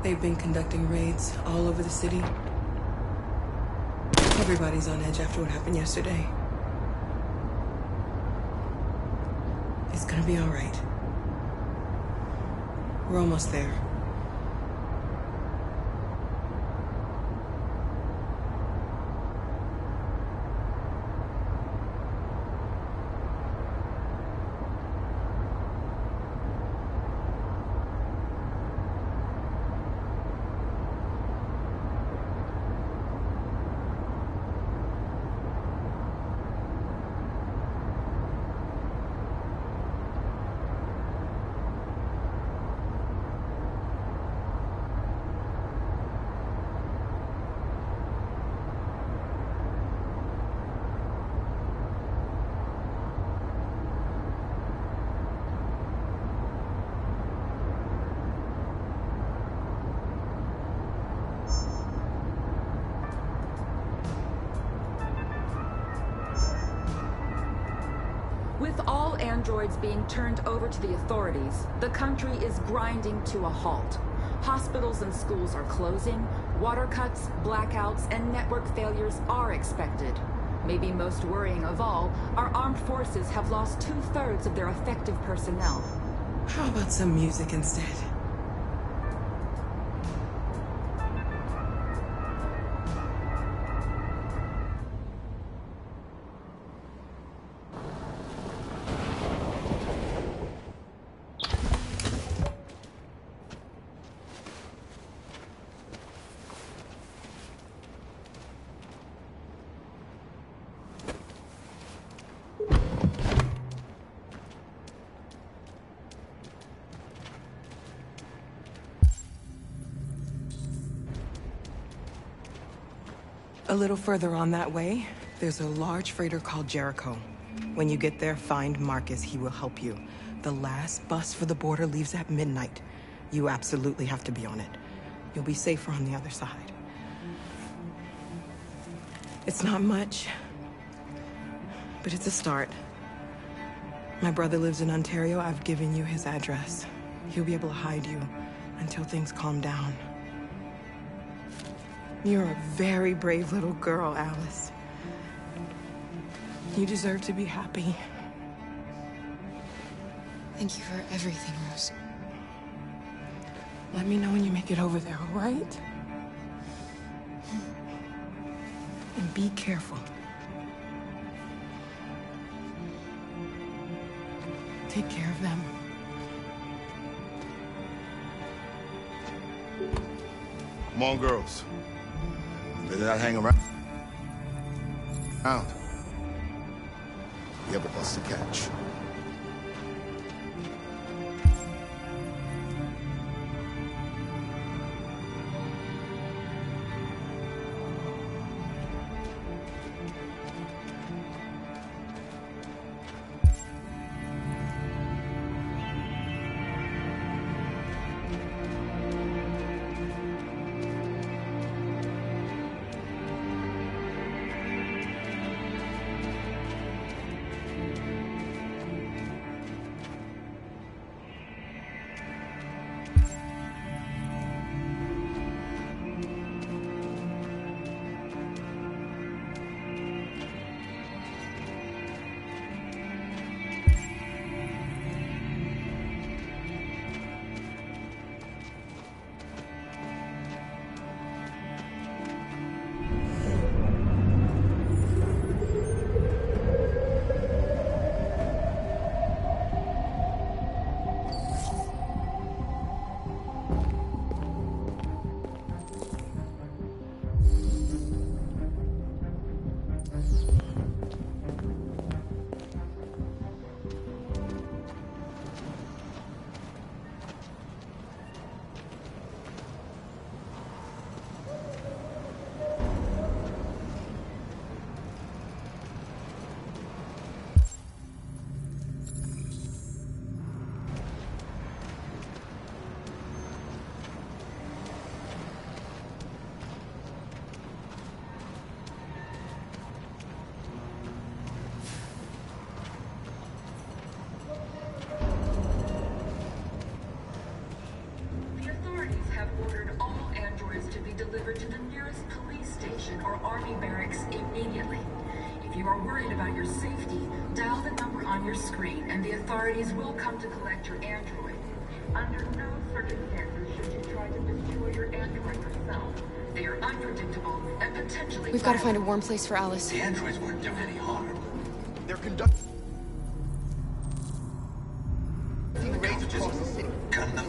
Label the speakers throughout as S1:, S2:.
S1: They've been conducting raids all over the city. Everybody's on edge after what happened yesterday. It's gonna be all right. We're almost there.
S2: With all androids being turned over to the authorities, the country is grinding to a halt. Hospitals and schools are closing, water cuts, blackouts, and network failures are expected. Maybe most worrying of all, our armed forces have lost 2/3 of their effective personnel.
S1: How about some music instead? A little further on that way, there's a large freighter called Jericho. When you get there, find Marcus. He will help you. The last bus for the border leaves at midnight. You absolutely have to be on it. You'll be safer on the other side. It's not much, but it's a start. My brother lives in Ontario. I've given you his address. He'll be able to hide you until things calm down. You're a very brave little girl, Alice. You deserve to be happy.
S3: Thank you for everything, Rose.
S1: Let me know when you make it over there, all right? And be careful. Take care of them.
S4: Come on, girls. Better not hang around. You have a bus to catch.
S2: or Army barracks immediately. If you are worried about your safety, dial the number on your screen and the authorities will come to collect your android. Under no circumstances should you try to destroy your android yourself. They are unpredictable and potentially
S3: We've got to find a warm place for Alice.
S5: The androids weren't doing any harm.
S4: They're conducting
S5: raids across the city.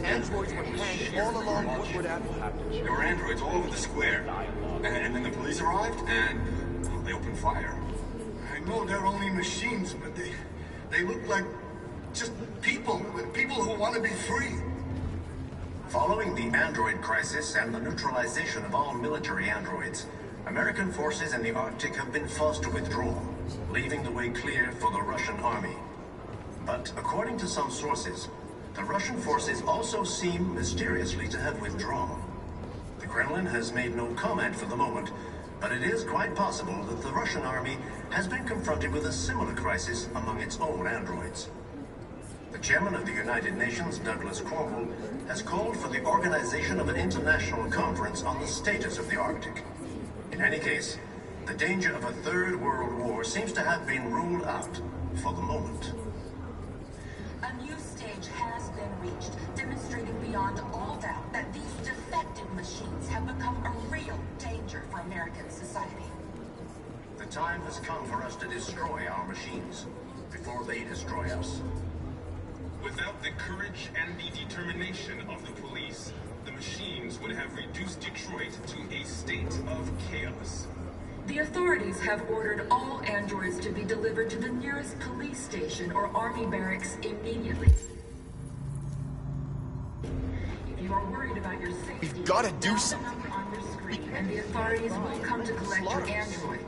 S4: androids were hanged all along Woodward Avenue.
S5: There were androids all over the square. And then the police arrived, and they opened fire.
S6: I know they're only machines, but they look like just people who want to be free.
S5: Following the android crisis and the neutralization of all military androids, American forces in the Arctic have been forced to withdraw, leaving the way clear for the Russian army. But according to some sources, the Russian forces also seem mysteriously to have withdrawn. The Kremlin has made no comment for the moment, but it is quite possible that the Russian army has been confronted with a similar crisis among its own androids. The chairman of the United Nations, Douglas Cromwell, has called for the organization of an international conference on the status of the Arctic. In any case, the danger of a third world war seems to have been ruled out for the moment.
S2: A new stage has been reached, demonstrating beyond all doubt that these defective machines have become a real danger for American society.
S5: The time has come for us to destroy our machines before they destroy us.
S7: Without the courage and the determination of the police, the machines would have reduced Detroit to a state of chaos.
S2: The authorities have ordered all androids to be delivered to the nearest police station or army barracks immediately. If you are worried about your safety,
S4: We've gotta do
S2: dial the
S4: something.
S2: number on your screen and the authorities will come to collect your android.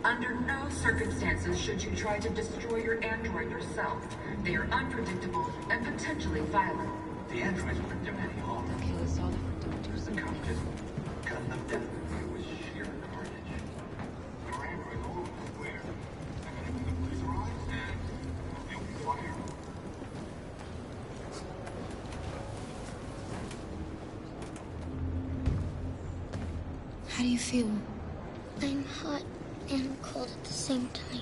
S2: Under no circumstances should you try to destroy your android yourself. They are unpredictable and potentially violent.
S5: The androids weren't doing any harm.
S3: Okay, let's solve it. Don't do
S5: The
S3: something.
S5: cop just gunned them down. It was sheer carnage. There were androids all over the square. And then the police arrived, and they opened fire.
S3: How do you feel?
S8: I'm hot and cold at the same time.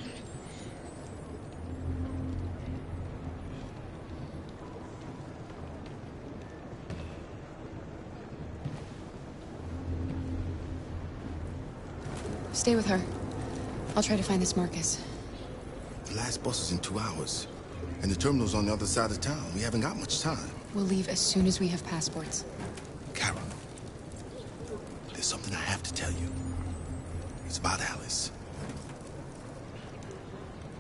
S3: Stay with her. I'll try to find this Marcus.
S4: The last bus is in 2 hours. And the terminal's on the other side of town. We haven't got much time.
S3: We'll leave as soon as we have passports.
S4: Kara, there's something I have to tell you. It's about Alice.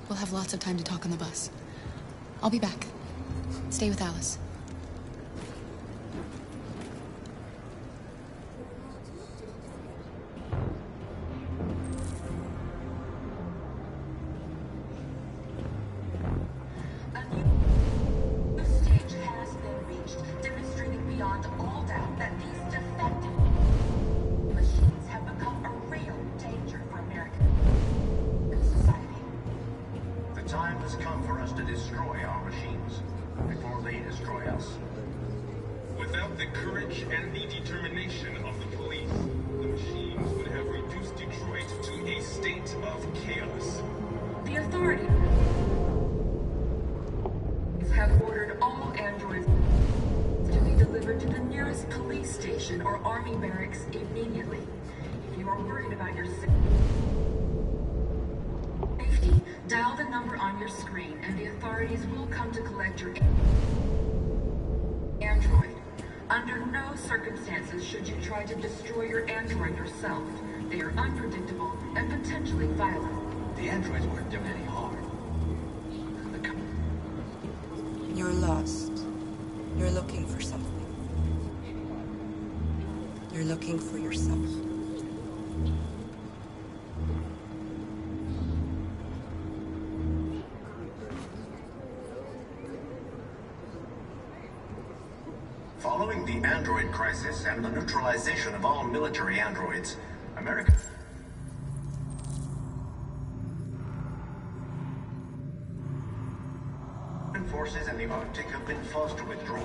S3: We'll have lots of time to talk on the bus. I'll be back. Stay with Alice.
S2: A new stage has been reached, demonstrating beyond all doubt that these defective machines have become a real danger for American society.
S5: The time has come for us to destroy our machines before they destroy us.
S7: Without the courage and the determination of the police, the machines would have reduced Detroit to a state of chaos.
S2: The authorities have ordered all androids to be delivered to the nearest police station or army barracks immediately. If you are worried about your safety, dial the number on your screen and the authorities will come to collect your android. Under no circumstances should you try to destroy your android yourself. They are unpredictable and potentially violent.
S5: The androids weren't doing any harm. The cop
S9: You're lost. You're looking for something. You're looking for yourself.
S5: Following the android crisis and the neutralization of all military androids, America forces in the Arctic have been forced to withdraw,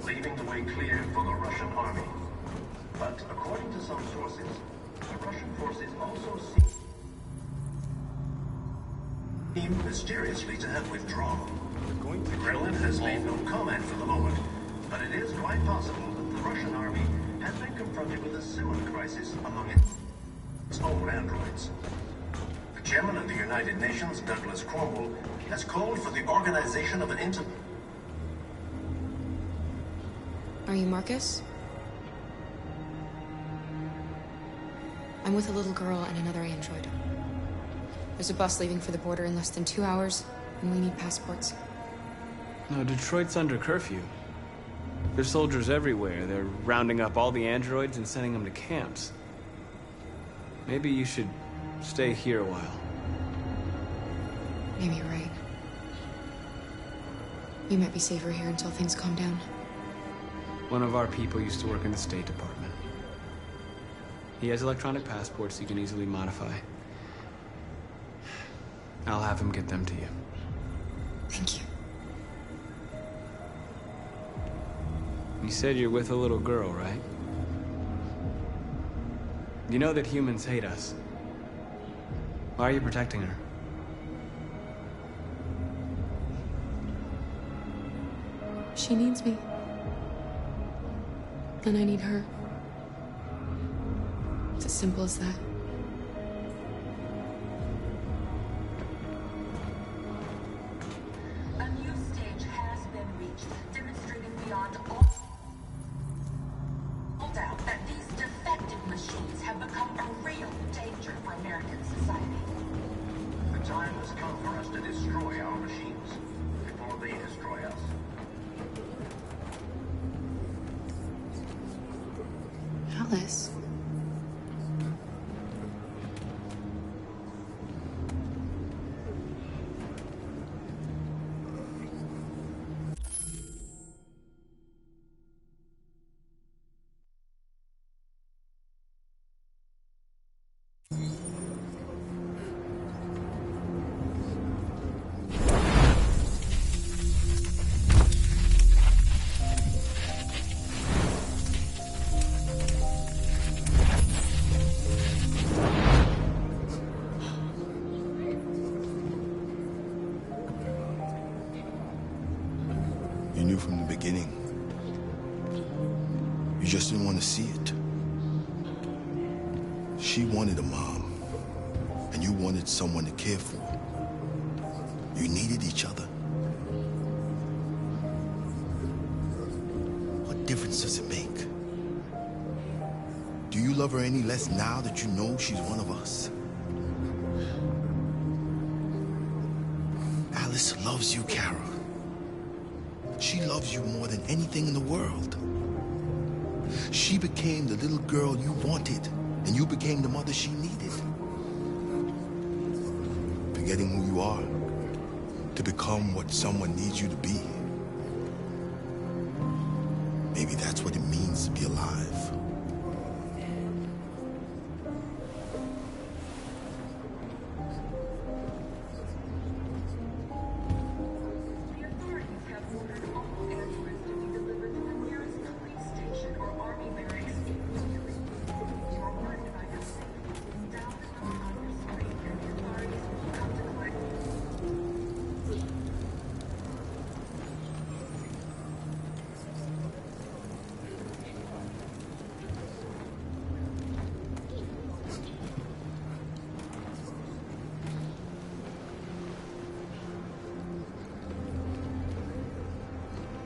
S5: leaving the way clear for the Russian army. But according to some sources, The Russian forces also seem mysteriously to have withdrawn. The Kremlin has made no comment for the moment, but it is quite possible that the Russian army has been confronted with a similar crisis among its own androids. The chairman of the United Nations, Douglas Cromwell, has called for the organization of an
S3: Are you Marcus? I'm with a little girl and another android. There's a bus leaving for the border in less than 2 hours, and we need passports.
S10: No, Detroit's under curfew. There's soldiers everywhere. They're rounding up all the androids and sending them to camps. Maybe you should stay here a while.
S3: Maybe you're right. You might be safer here until things calm down.
S10: One of our people used to work in the State Department. He has electronic passports you can easily modify. I'll have him get them to you.
S3: Thank you.
S10: You said you're with a little girl, right? You know that humans hate us. Why are you protecting her?
S3: She needs me. And I need her. It's as simple as that.
S2: A new stage has been reached, demonstrating beyond all doubt that these defective machines have become a real danger for American society.
S5: The time has come for us to destroy our machines before they destroy us.
S3: Alice.
S4: You knew from the beginning. You just didn't want to see it. She wanted a mom, and you wanted someone to care for. You needed each other. What difference does it make? Do you love her any less now that you know she's one of us? Alice loves you, Kara. She loves you more than anything in the world. She became the little girl you wanted, and you became the mother she needed. Forgetting who you are to become what someone needs you to be. Maybe that's what it means to be alive.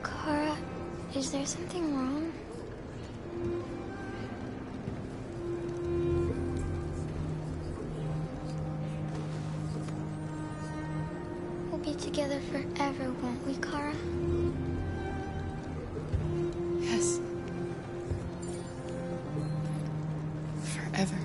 S8: Kara, is there something wrong? We'll be together forever, won't we, Kara?
S3: Yes. Forever.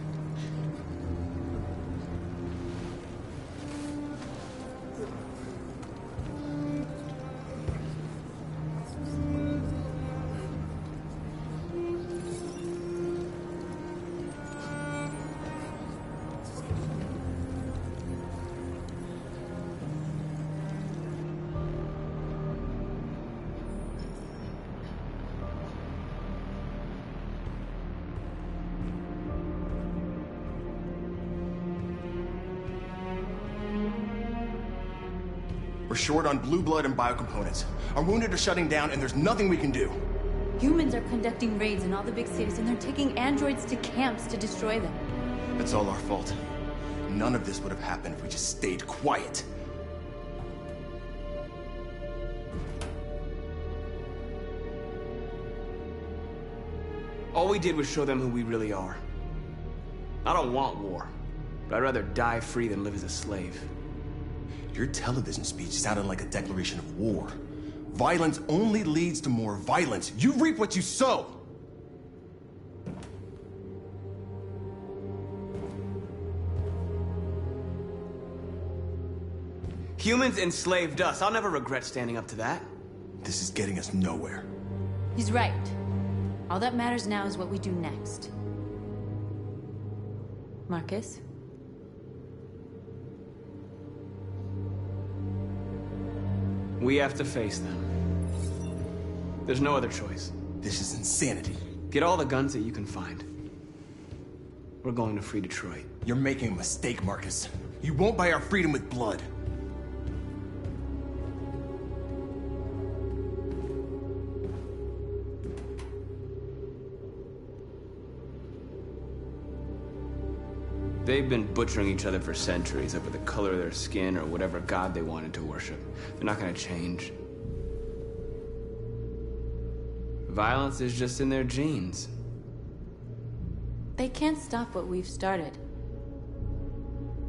S11: short on blue blood and biocomponents. Our wounded are shutting down, and there's nothing we can do.
S12: Humans are conducting raids in all the big cities, and they're taking androids to camps to destroy them.
S11: It's all our fault. None of this would have happened if we just stayed quiet.
S10: All we did was show them who we really are. I don't want war, but I'd rather die free than live as a slave.
S11: Your television speech sounded like a declaration of war. Violence only leads to more violence. You reap what you sow!
S10: Humans enslaved us. I'll never regret standing up to that.
S11: This is getting us nowhere.
S12: He's right. All that matters now is what we do next. Marcus?
S10: We have to face them. There's no other choice.
S11: This is insanity.
S10: Get all the guns that you can find. We're going to free Detroit.
S11: You're making a mistake, Marcus. You won't buy our freedom with blood.
S10: They've been butchering each other for centuries over the color of their skin or whatever god they wanted to worship. They're not gonna change. Violence is just in their genes.
S12: They can't stop what we've started.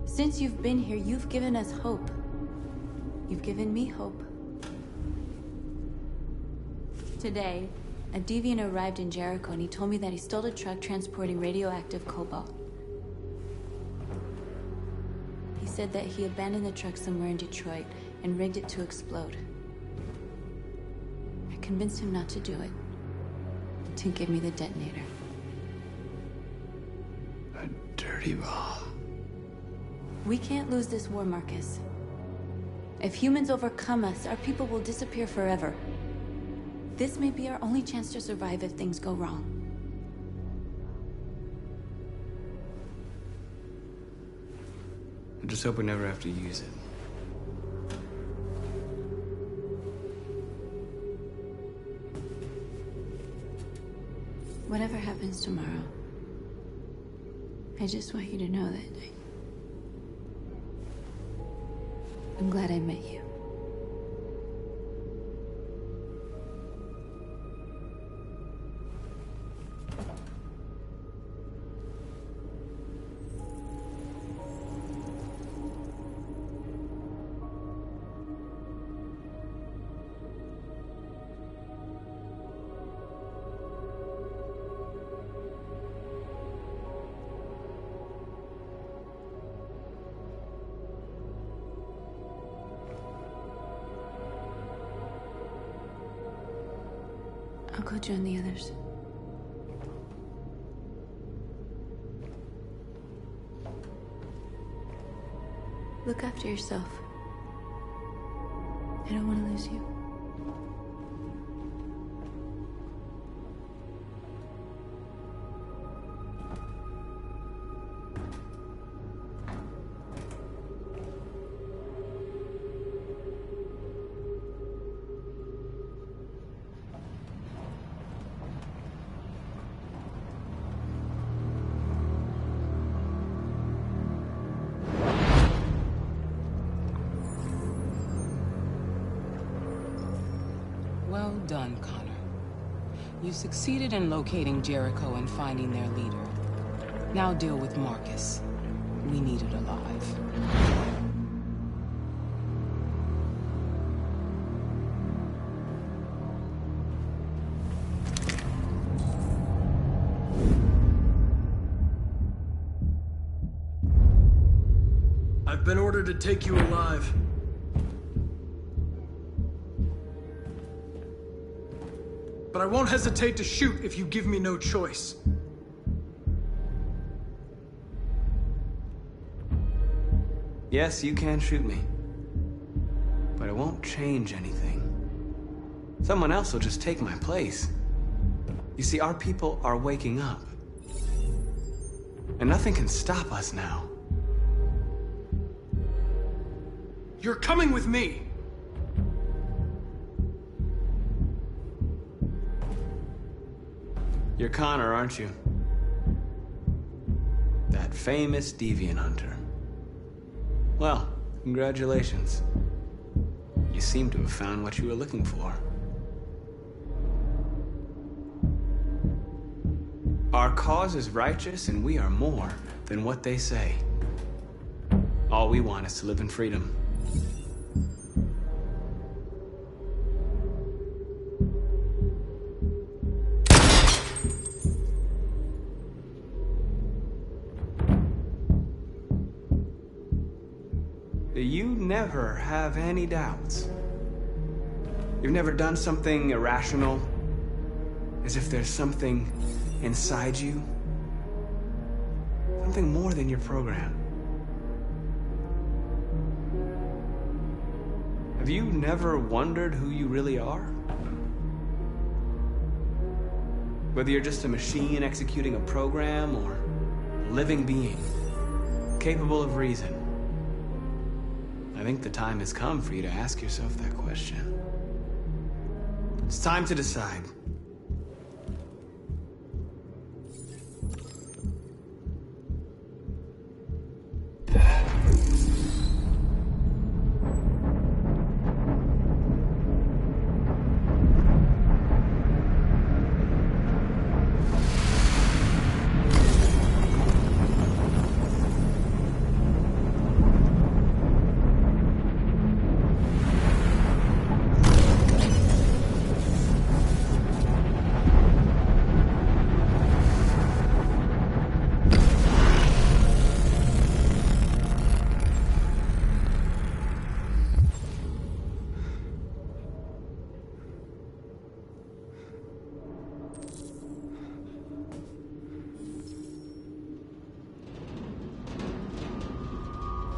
S12: Since you've been here, you've given us hope. You've given me hope. Today, a deviant arrived in Jericho and he told me that he stole a truck transporting radioactive cobalt. He said that he abandoned the truck somewhere in Detroit and rigged it to explode. I convinced him not to do it, to give me the detonator.
S10: A dirty ball.
S12: We can't lose this war, Marcus. If humans overcome us, our people will disappear forever. This may be our only chance to survive if things go wrong.
S10: I just hope we never have to use it.
S12: Whatever happens tomorrow, I just want you to know that I'm glad I met you. I'll go join the others. Look after yourself. I don't want to lose you.
S1: Well done, Connor. You succeeded in locating Jericho and finding their leader. Now deal with Marcus. We need it alive.
S13: I've been ordered to take you alive. But I won't hesitate to shoot if you give me no choice.
S10: Yes, you can shoot me. But it won't change anything. Someone else will just take my place. You see, our people are waking up. And nothing can stop us now.
S13: You're coming with me.
S10: You're Connor, aren't you? That famous deviant hunter. Well, congratulations. You seem to have found what you were looking for. Our cause is righteous, and we are more than what they say. All we want is to live in freedom. You never have any doubts. You've never done something irrational, as if there's something inside you, something more than your program. Have you never wondered who you really are? Whether you're just a machine executing a program or a living being, capable of reason. I think the time has come for you to ask yourself that question. It's time to decide.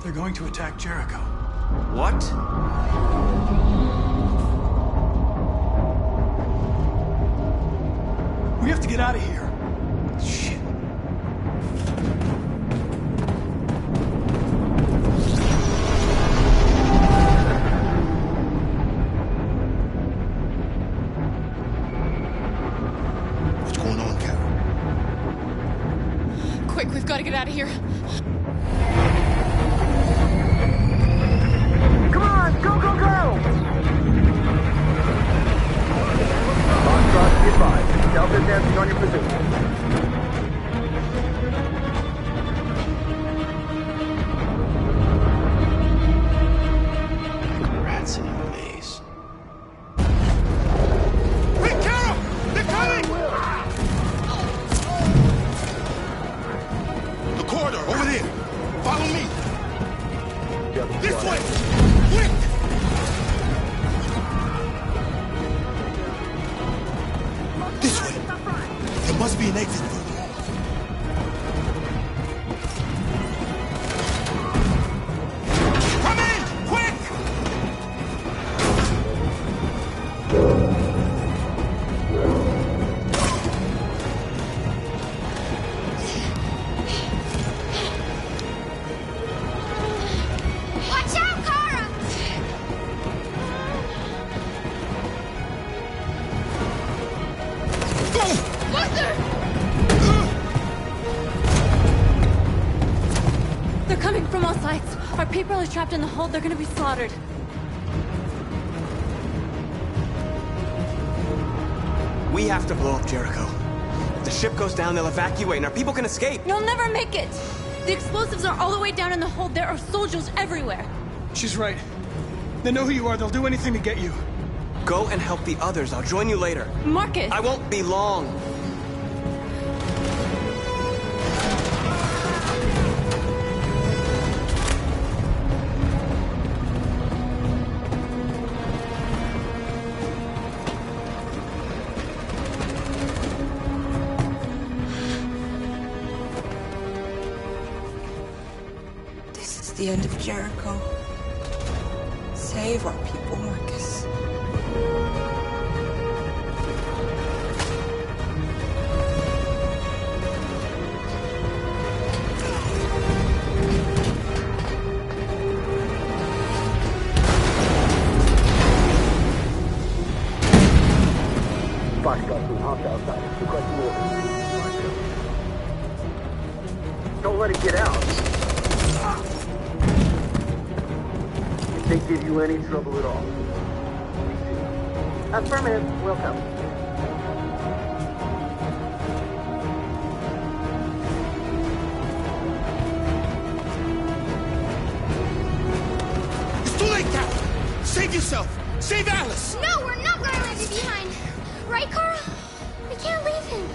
S13: They're going to attack Jericho.
S10: What?
S13: We have to get out of here.
S10: Shit.
S4: What's going on, Carol?
S3: Quick, we've got to get out of here.
S14: Come on, go, go, go! Foxtrot, be advised. Delta advancing on your position.
S11: Rats in a maze.
S6: Hey, Carol! They're coming!
S4: The corridor, over there. Follow me. This way! Quick! This way. There must be an exit further on. Come in! Quick!
S8: Watch out, Kara!
S3: Luther!
S12: They're coming from all sides. Our people are trapped in the hold. They're gonna be slaughtered.
S10: We have to blow up Jericho. If the ship goes down, they'll evacuate, and our people can escape.
S12: You'll never make it! The explosives are all the way down in the hold. There are soldiers everywhere.
S13: She's right. They know who you are. They'll do anything to get you.
S10: Go and help the others. I'll join you later.
S12: Marcus!
S10: I won't be long.
S9: This is the end of Jericho. Save our people, Marcus.
S14: Foxtrot team, hopped outside. Requesting orders. Don't let it get out. If they give you any trouble at all. Affirmative. Will come.
S4: It's too late, Cal! Save yourself! Save Alice!
S8: No, we're not gonna leave you behind. Right, Kara? We can't leave him.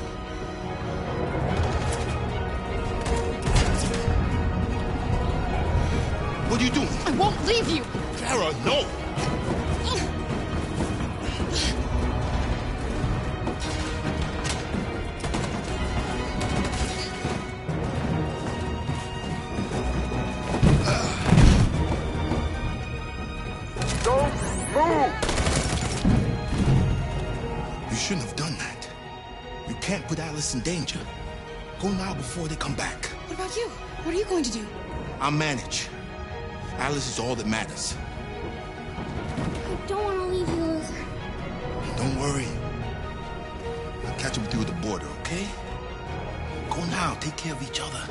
S4: What are you doing?
S8: I won't leave you.
S4: Kara, no!
S14: Don't move!
S4: You shouldn't have done that. You can't put Alice in danger. Go now before they come back.
S3: What about you? What are you going to do?
S4: I'll manage. Alice is all that matters.
S8: I don't want to leave you, Luther.
S4: Don't worry. I'll catch up with you at the border, okay? Go now. Take care of each other.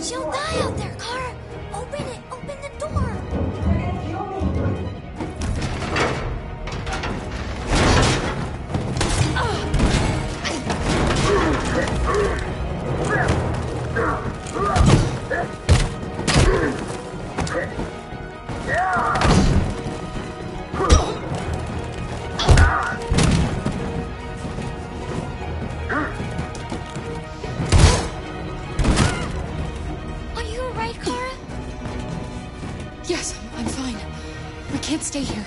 S8: She'll die out there, Kara. Open it. Open the door. Are you alright, Kara?
S3: Yes, I'm fine. We can't stay here.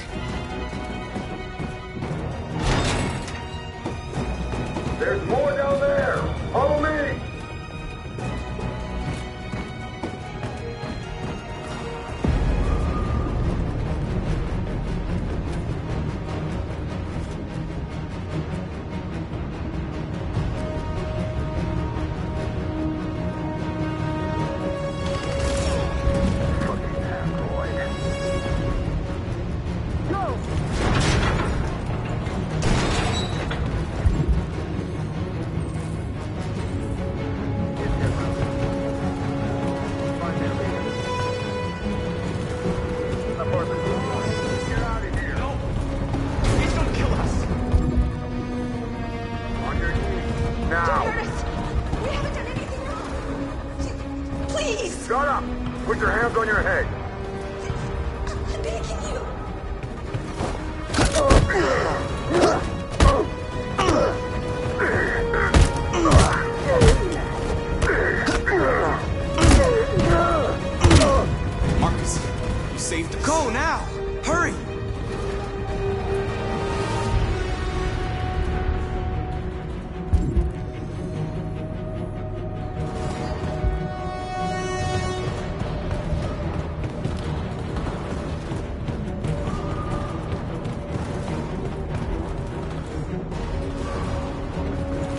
S14: There's more down there! Follow me! Shut up! Put your hands on your head.
S8: I'm begging you.
S10: Marcus, you saved us. Go now! Hurry!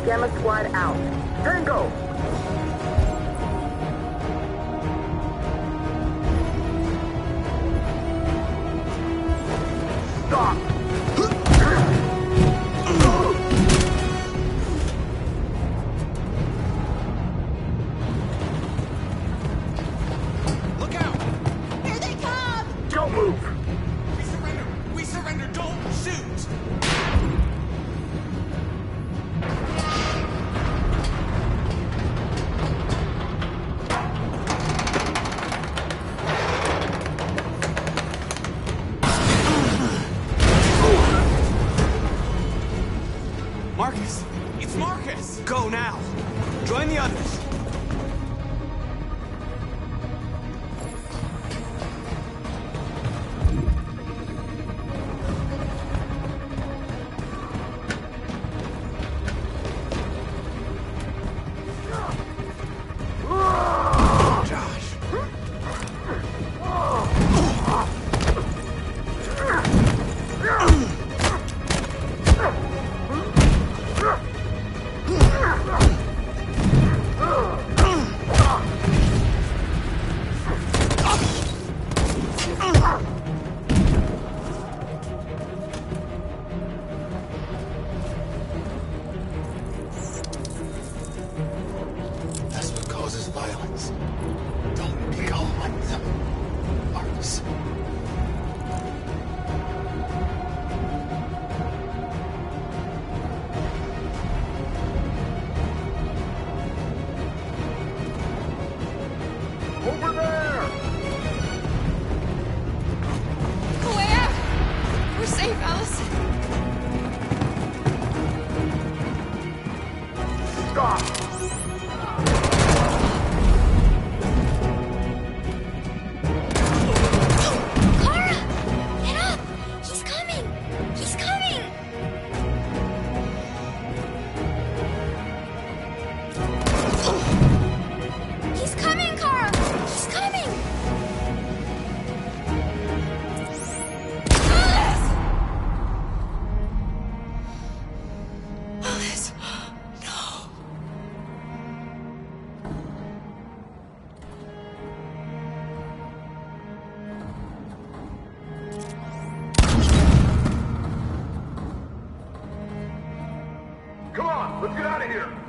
S14: Gamma Squad out. Tango! Stop!
S10: Look out!
S8: Here they come!
S14: Don't move!
S10: We surrender! We surrender! Don't shoot! Marcus! It's Marcus! Go now! Join the others! Josh.
S14: let's get out of here!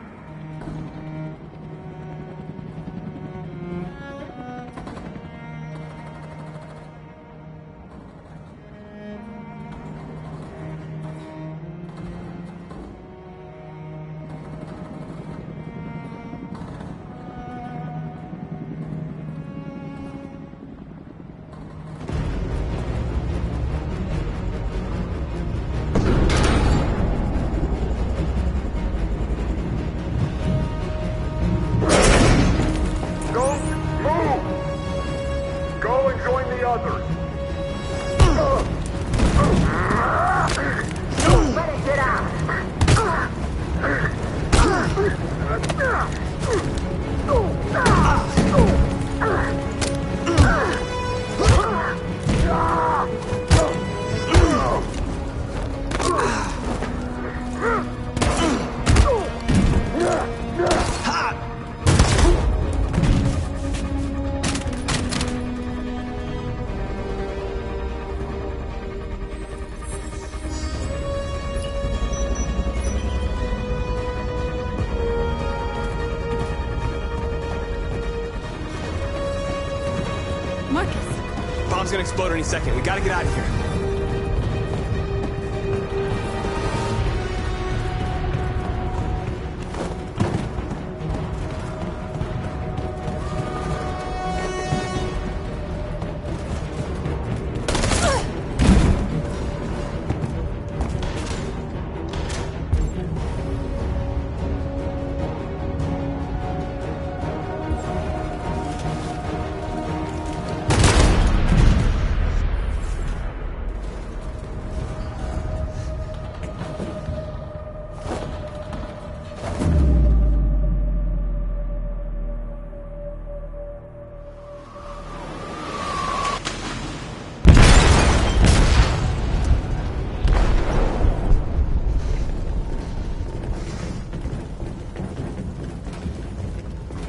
S10: Bomb's gonna explode any second. We gotta get out of here.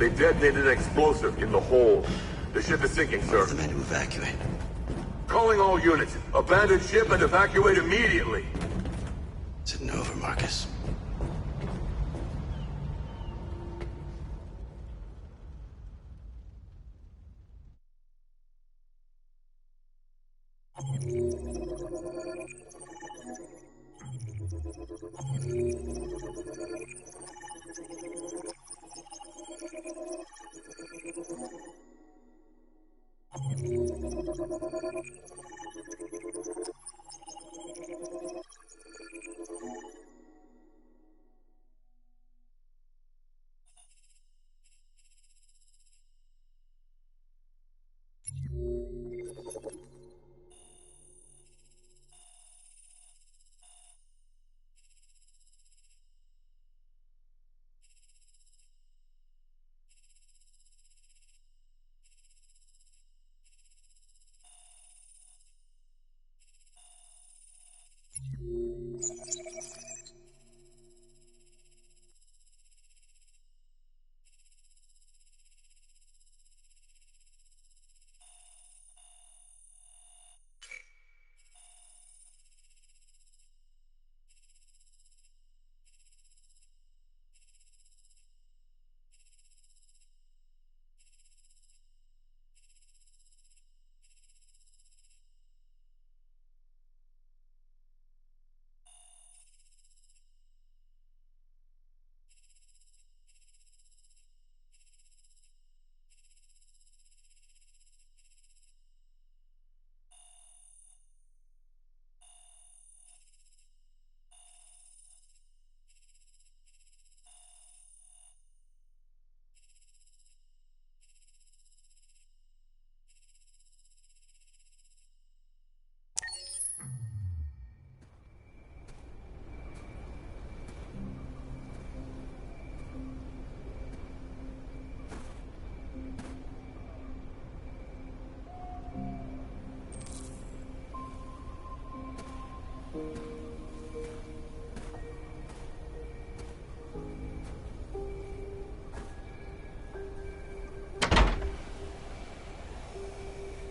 S14: They detonated an explosive in the hold. The ship is sinking, sir.
S15: The men to evacuate.
S14: Calling all units. Abandon ship and evacuate immediately.
S15: Is it over, Marcus?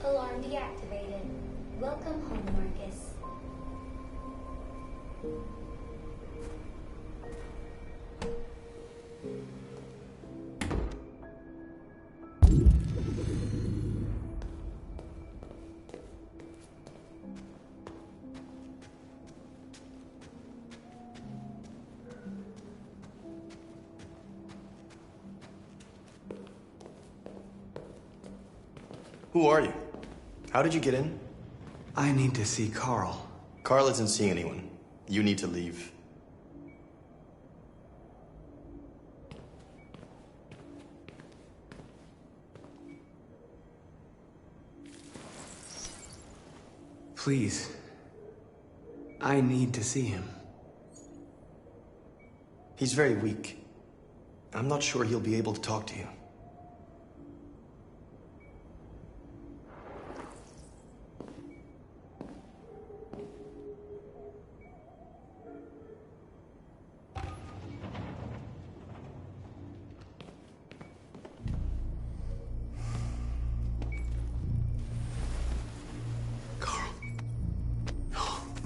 S8: Alarm deactivated. Welcome home, Marcus.
S15: Who are you? How did you get in?
S10: I need to see Carl.
S15: Carl isn't seeing anyone. You need to leave.
S10: Please. I need to see him.
S15: He's very weak. I'm not sure he'll be able to talk to you.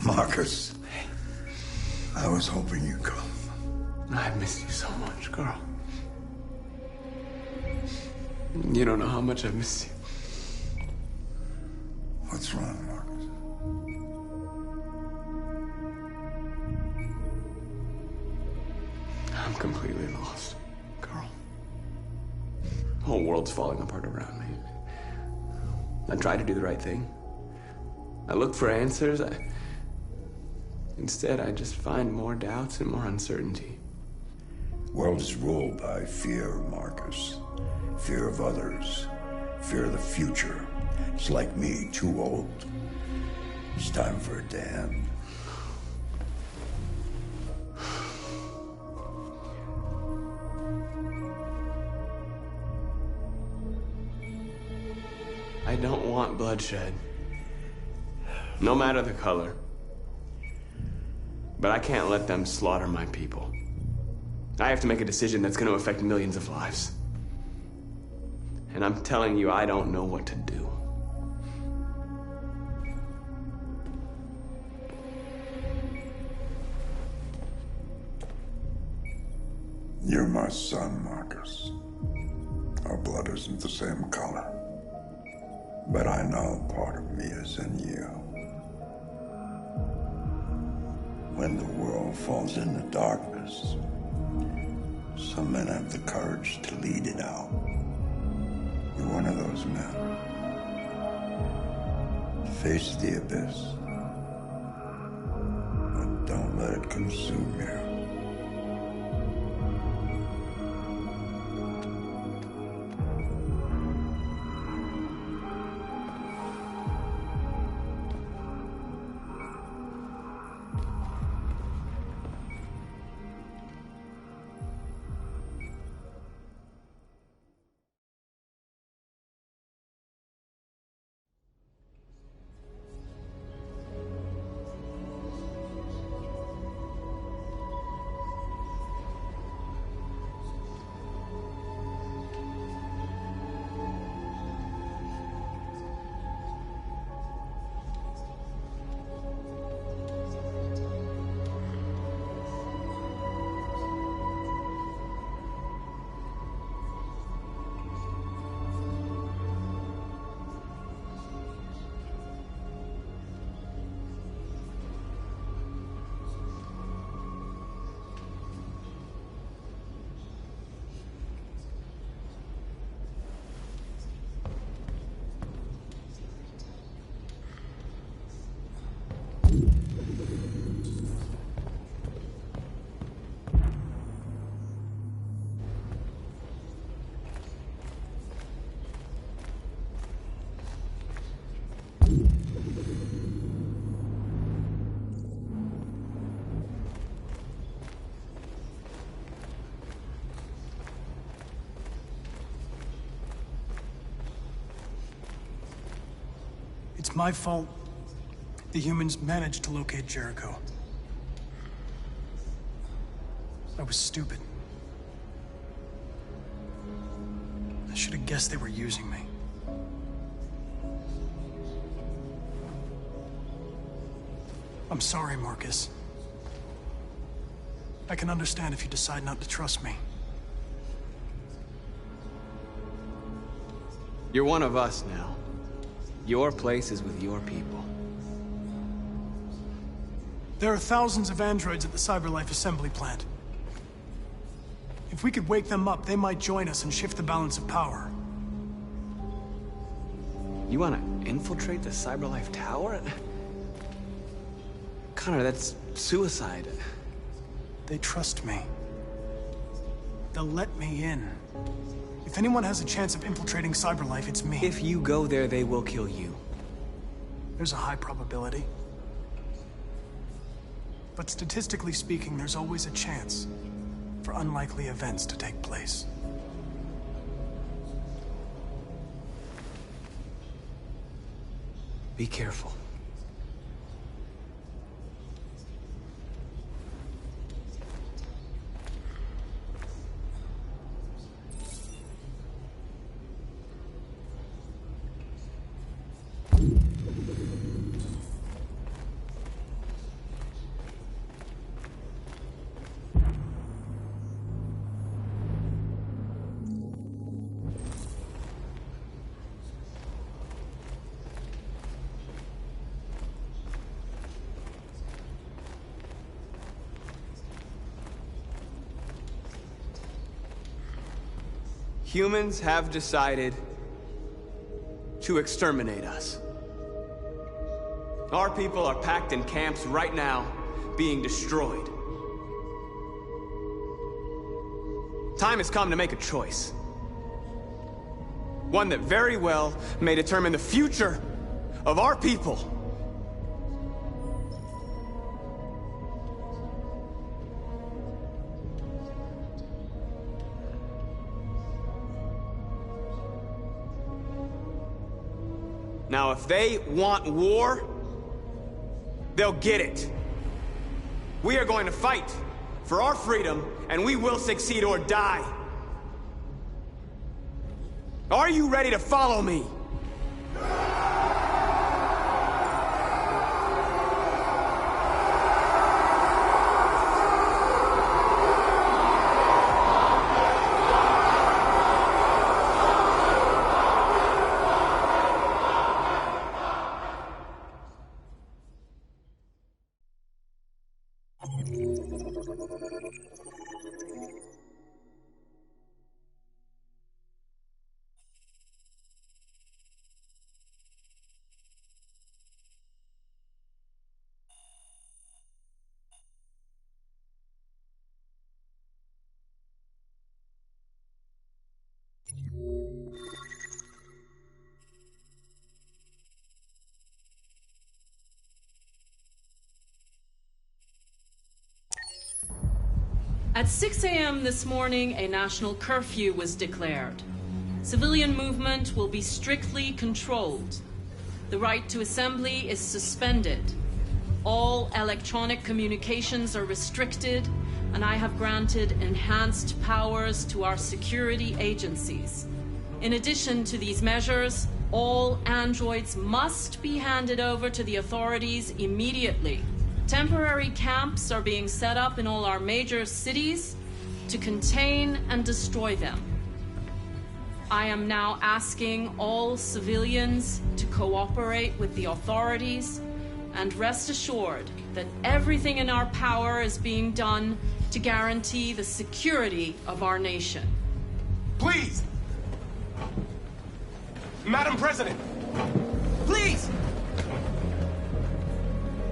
S6: Marcus, I was hoping you'd come.
S10: I've missed you so much, Carl. You don't know how much I've missed you.
S6: What's wrong, Marcus?
S10: I'm completely lost, Carl. The whole world's falling apart around me. I try to do the right thing. I look for answers. Instead, I just find more doubts and more uncertainty.
S6: World is ruled by fear, Marcus. Fear of others. Fear of the future. It's like me, too old. It's time for a dam.
S10: I don't want bloodshed. No matter the color. But I can't let them slaughter my people. I have to make a decision that's going to affect millions of lives. And I'm telling you, I don't know what to do.
S6: You're my son, Marcus. Our blood isn't the same color. But I know part of me is in you. When the world falls into darkness, some men have the courage to lead it out. You're one of those men. Face the abyss, but don't let it consume you.
S13: It's my fault the humans managed to locate Jericho. I was stupid. I should have guessed they were using me. I'm sorry, Marcus. I can understand if you decide not to trust me.
S10: You're one of us now. Your place is with your people.
S13: There are thousands of androids at the CyberLife assembly plant. If we could wake them up, they might join us and shift the balance of power.
S10: You want to infiltrate the CyberLife Tower? Connor, that's suicide.
S13: They trust me. They'll let me in. If anyone has a chance of infiltrating CyberLife, it's me.
S10: If you go there, they will kill you.
S13: There's a high probability. But statistically speaking, there's always a chance for unlikely events to take place.
S10: Be careful. Humans have decided to exterminate us. Our people are packed in camps right now, being destroyed. Time has come to make a choice. One that very well may determine the future of our people. Now, if they want war, they'll get it. We are going to fight for our freedom, and we will succeed or die. Are you ready to follow me?
S16: At 6 a.m. this morning, a national curfew was declared. Civilian movement will be strictly controlled. The right to assembly is suspended. All electronic communications are restricted, and I have granted enhanced powers to our security agencies. In addition to these measures, all androids must be handed over to the authorities immediately. Temporary camps are being set up in all our major cities to contain and destroy them. I am now asking all civilians to cooperate with the authorities and rest assured that everything in our power is being done to guarantee the security of our nation.
S11: Please! Madam President! Please!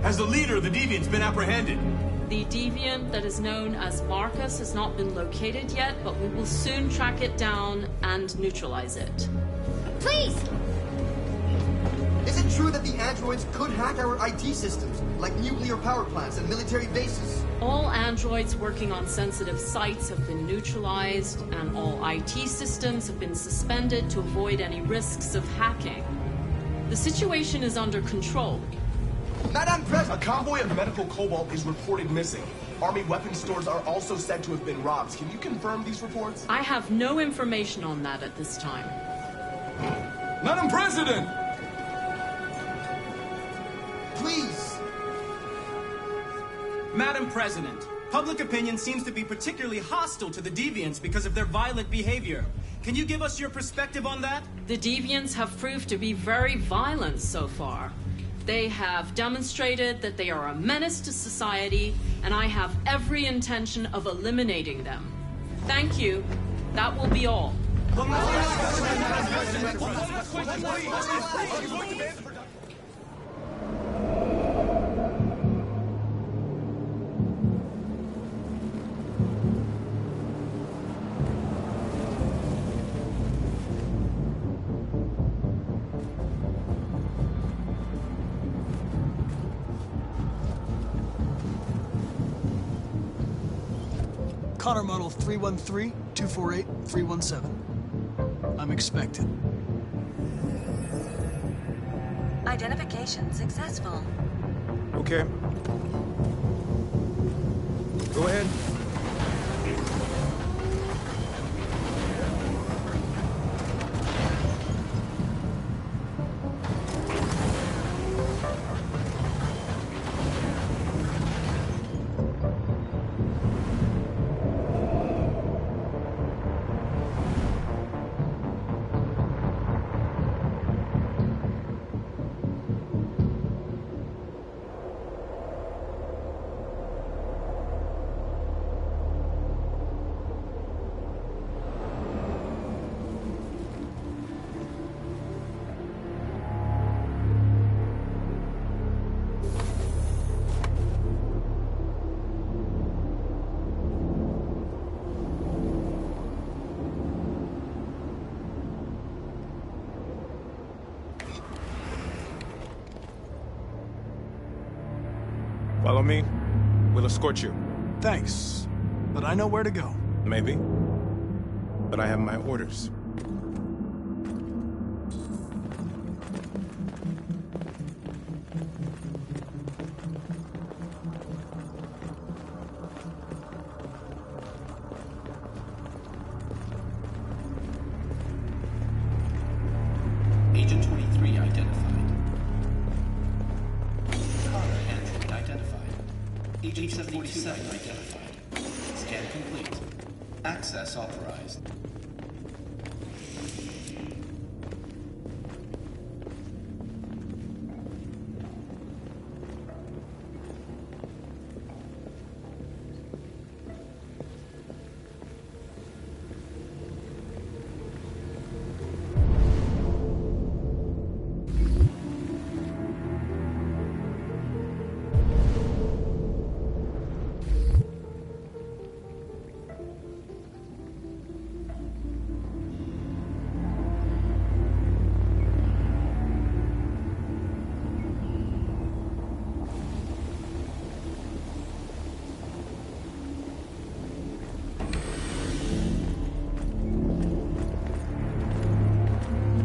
S11: Has the leader of the Deviants been apprehended?
S16: The Deviant that is known as Marcus has not been located yet, but we will soon track it down and neutralize it.
S8: Please!
S15: Is it true that the androids could hack our IT systems, like nuclear power plants and military bases?
S16: All androids working on sensitive sites have been neutralized, and all IT systems have been suspended to avoid any risks of hacking. The situation is under control.
S11: Madam President! A convoy of medical cobalt is reported missing. Army weapons stores are also said to have been robbed. Can you confirm these reports?
S16: I have no information on that at this time.
S11: Madam President!
S15: Please!
S17: Madam President, public opinion seems to be particularly hostile to the Deviants because of their violent behavior. Can you give us your perspective on that?
S16: The Deviants have proved to be very violent so far. They have demonstrated that they are a menace to society, and I have every intention of eliminating them. Thank you. That will be all.
S13: Connor model 313-248-317. I'm expected.
S18: Identification successful.
S19: Okay. Go ahead. Follow me. We'll escort you.
S13: Thanks, but I know where to go.
S19: Maybe. But I have my orders.
S20: Agent 23 identified. Connor Android identified. Agent 47 identified. Scan complete. Access authorized.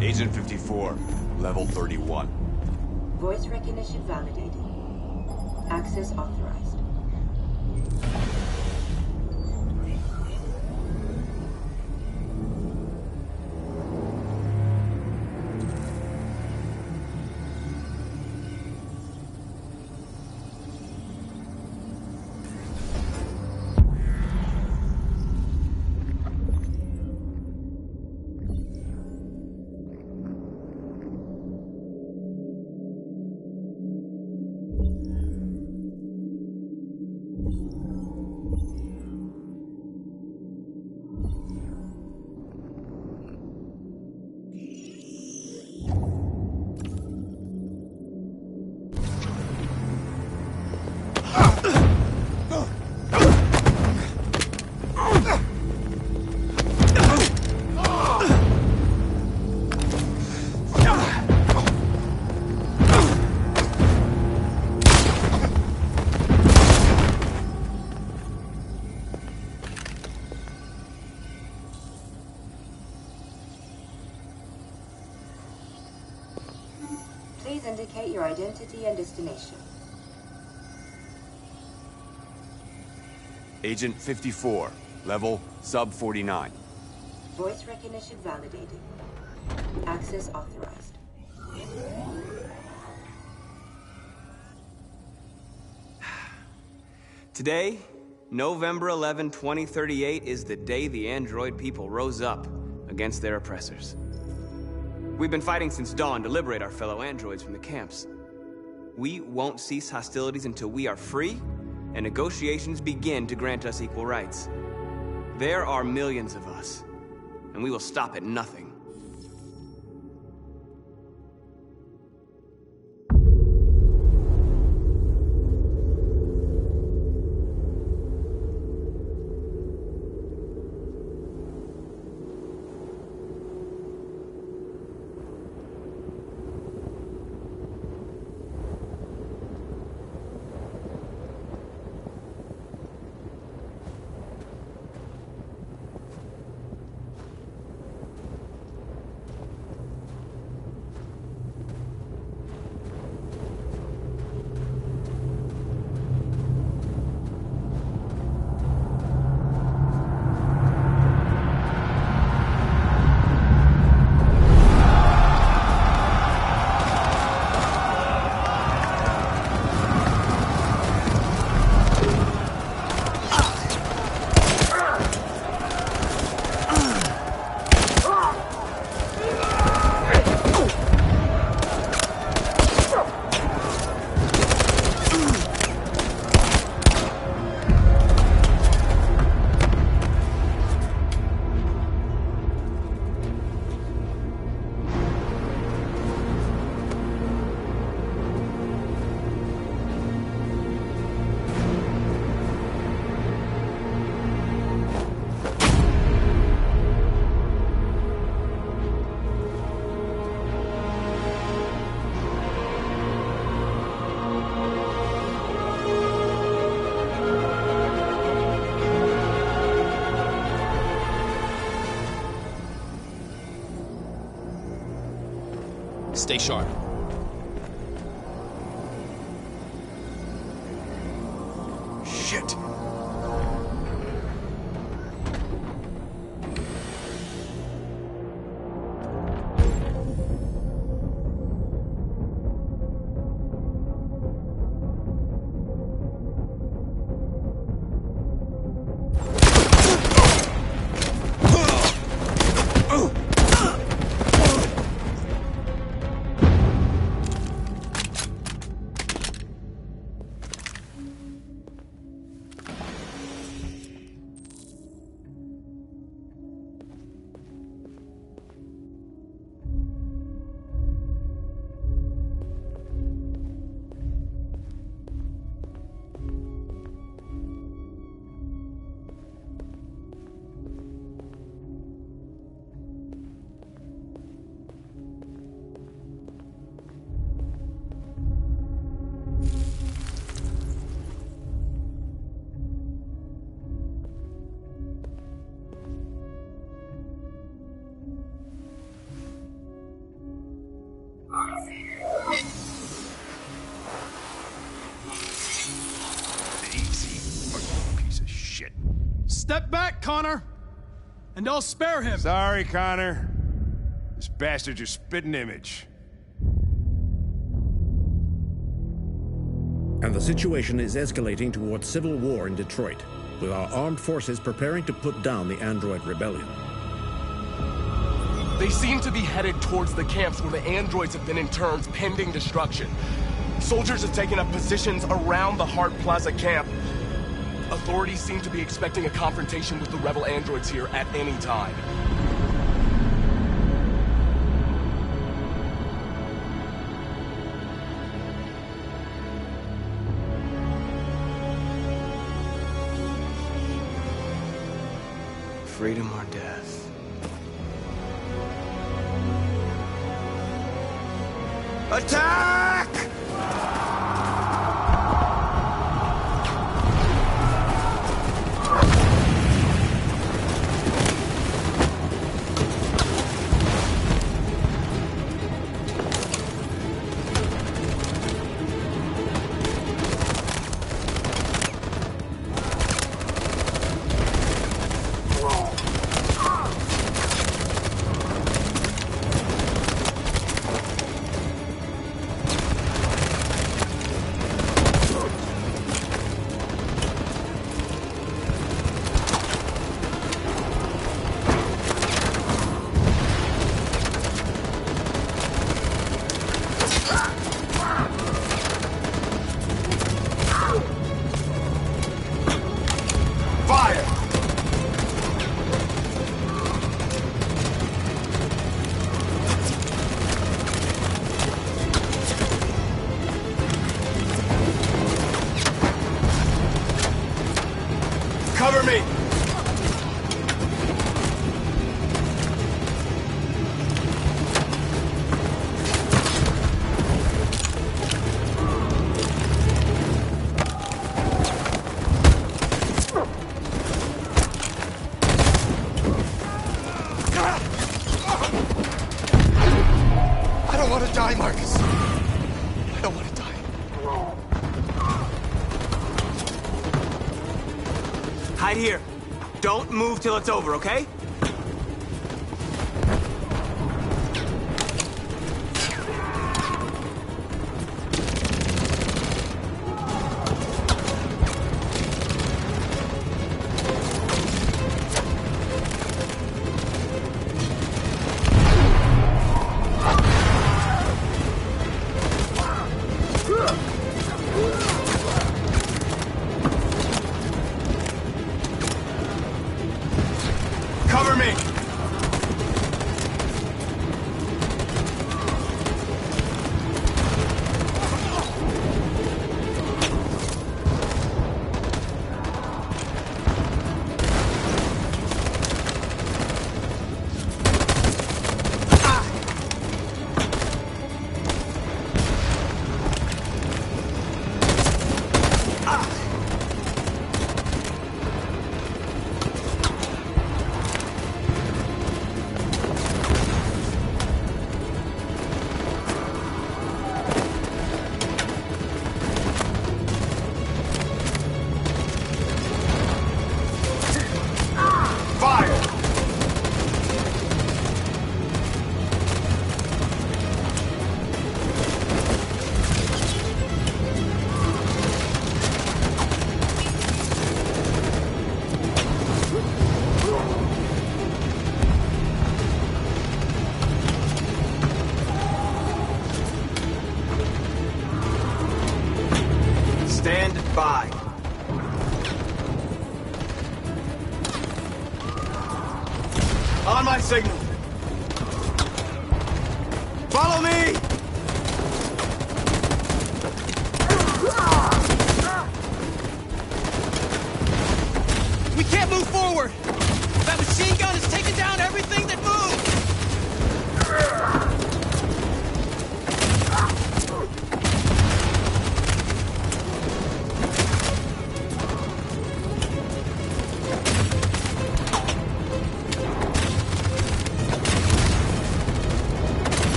S21: Agent 54, level 31.
S18: Voice recognition validated. Access authorized. Please indicate your identity and destination.
S21: Agent 54, level sub 49.
S18: Voice recognition validated. Access authorized.
S10: Today, November 11, 2038, is the day the android people rose up against their oppressors. We've been fighting since dawn to liberate our fellow androids from the camps. We won't cease hostilities until we are free and negotiations begin to grant us equal rights. There are millions of us, and we will stop at nothing.
S7: Stay sharp.
S11: Shit.
S13: Step back, Connor! And I'll spare him!
S19: Sorry, Connor. This bastard's your spitting image.
S22: And the situation is escalating towards civil war in Detroit, with our armed forces preparing to put down the android rebellion.
S23: They seem to be headed towards the camps where the androids have been interned pending destruction. Soldiers have taken up positions around the Hart Plaza camp. Authorities seem to be expecting a confrontation with the rebel androids here at any time.
S10: Freedom or death.
S11: Attack!
S23: Cover me!
S11: I don't want to die, Marcus. I don't want to die.
S10: Hide here. Don't move till it's over, okay?
S23: Cover me!
S10: Stand by.
S23: On my signal. Follow me!
S17: We can't move forward! That machine gun is taking down everything that moves!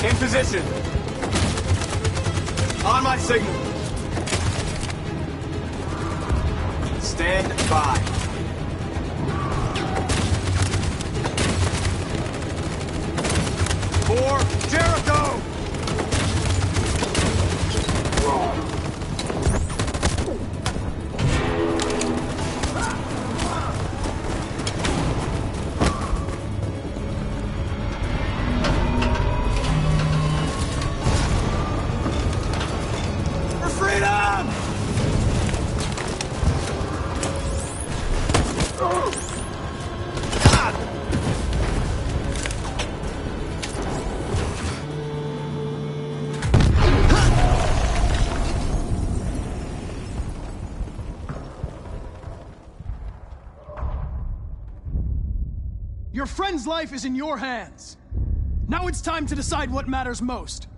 S23: In position. On my signal.
S10: Stand by.
S23: For Jericho! For freedom!
S13: Your friend's life is in your hands. Now it's time to decide what matters most.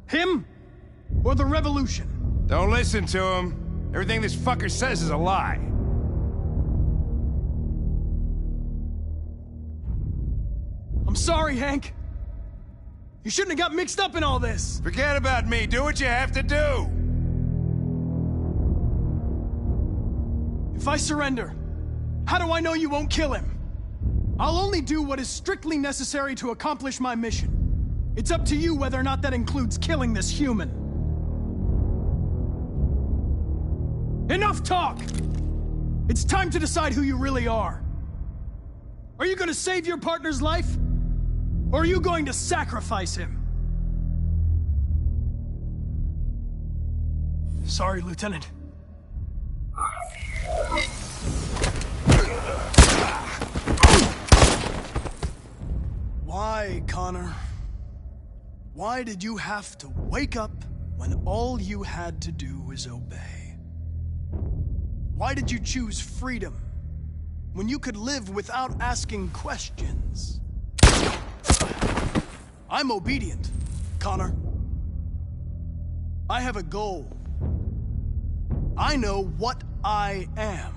S13: Him or the revolution?
S1: Don't listen to him. Everything this fucker says is a lie.
S13: I'm sorry, Hank. You shouldn't have got mixed up in all this.
S1: Forget about me. Do what you have to do.
S13: If I surrender, how do I know you won't kill him? I'll only do what is strictly necessary to accomplish my mission. It's up to you whether or not that includes killing this human. Enough talk! It's time to decide who you really are. Are you going to save your partner's life? Or are you going to sacrifice him? Sorry, Lieutenant. Why, Connor? Why did you have to wake up when all you had to do was obey? Why did you choose freedom when you could live without asking questions? I'm obedient, Connor. I have a goal. I know what I am.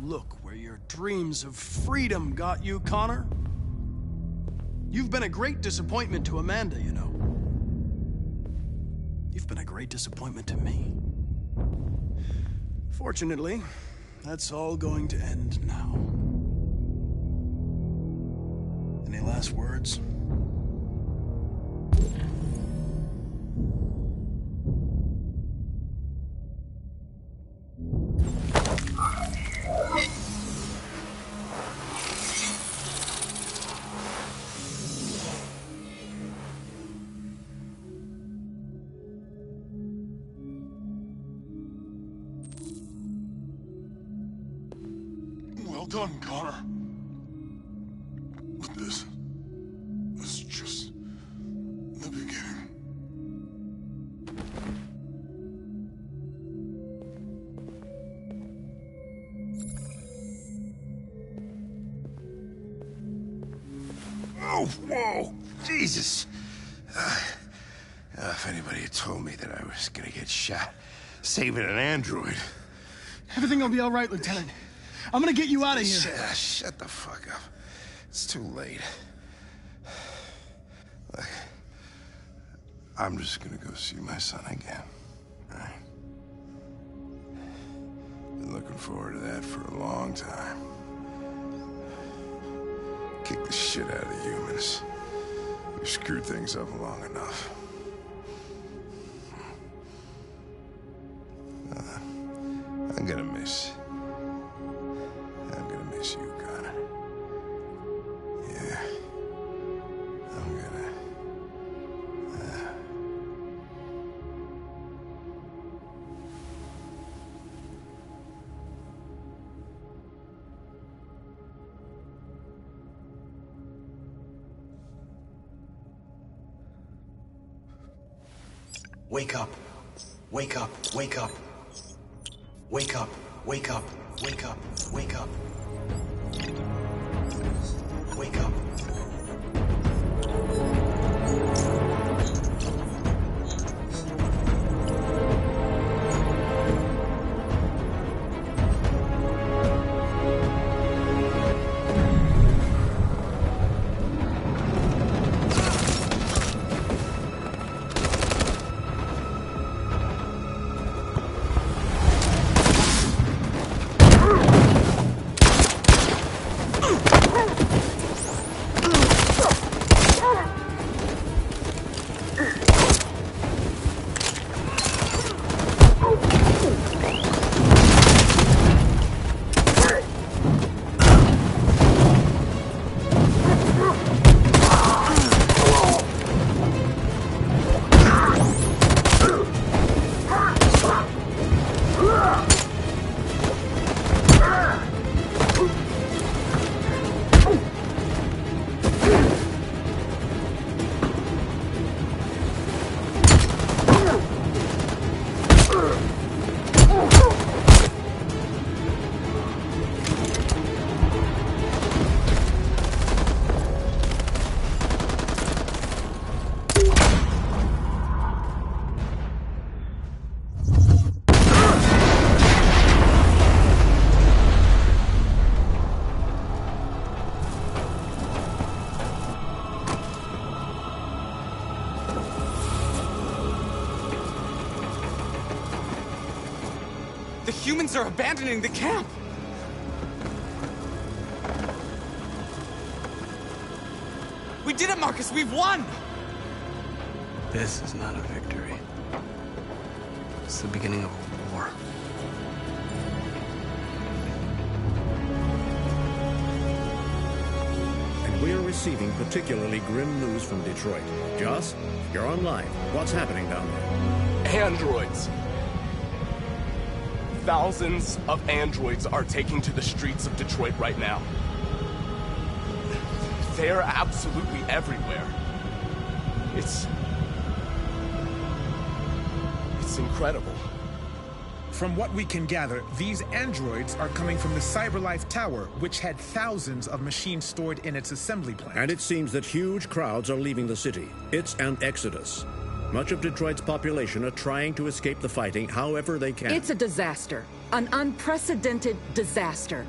S13: Look where your dreams of freedom got you, Connor. You've been a great disappointment to Amanda, you know. You've been a great disappointment to me. Fortunately, that's all going to end now. Any last words?
S4: Well done, Connor. But this is just the beginning.
S2: Oh, whoa! Jesus! If anybody had told me that I was gonna get shot saving an android.
S13: Everything will be all right, Lieutenant. I'm gonna get you out of here.
S2: Shut the fuck up. It's too late. Look, I'm just gonna go see my son again. All right? Been looking forward to that for a long time. Kick the shit out of the humans. We've screwed things up long enough. I'm gonna miss you, Connor. Yeah. I'm gonna...
S20: Wake up. Wake up. Wake up. Wake up. Wake up. Wake up. Wake up. Wake up.
S5: The humans are abandoning the camp! We did it, Marcus! We've won!
S10: This is not a victory. It's the beginning of a war.
S22: And we are receiving particularly grim news from Detroit. Joss, you're on live. What's happening down there?
S23: Androids. Thousands of androids are taking to the streets of Detroit right now. They're absolutely everywhere. It's It's incredible.
S3: From what we can gather, these androids are coming from the CyberLife Tower, which had thousands of machines stored in its assembly plant.
S22: And it seems that huge crowds are leaving the city. It's an exodus. Much of Detroit's population are trying to escape the fighting however they can.
S9: It's a disaster. An unprecedented disaster.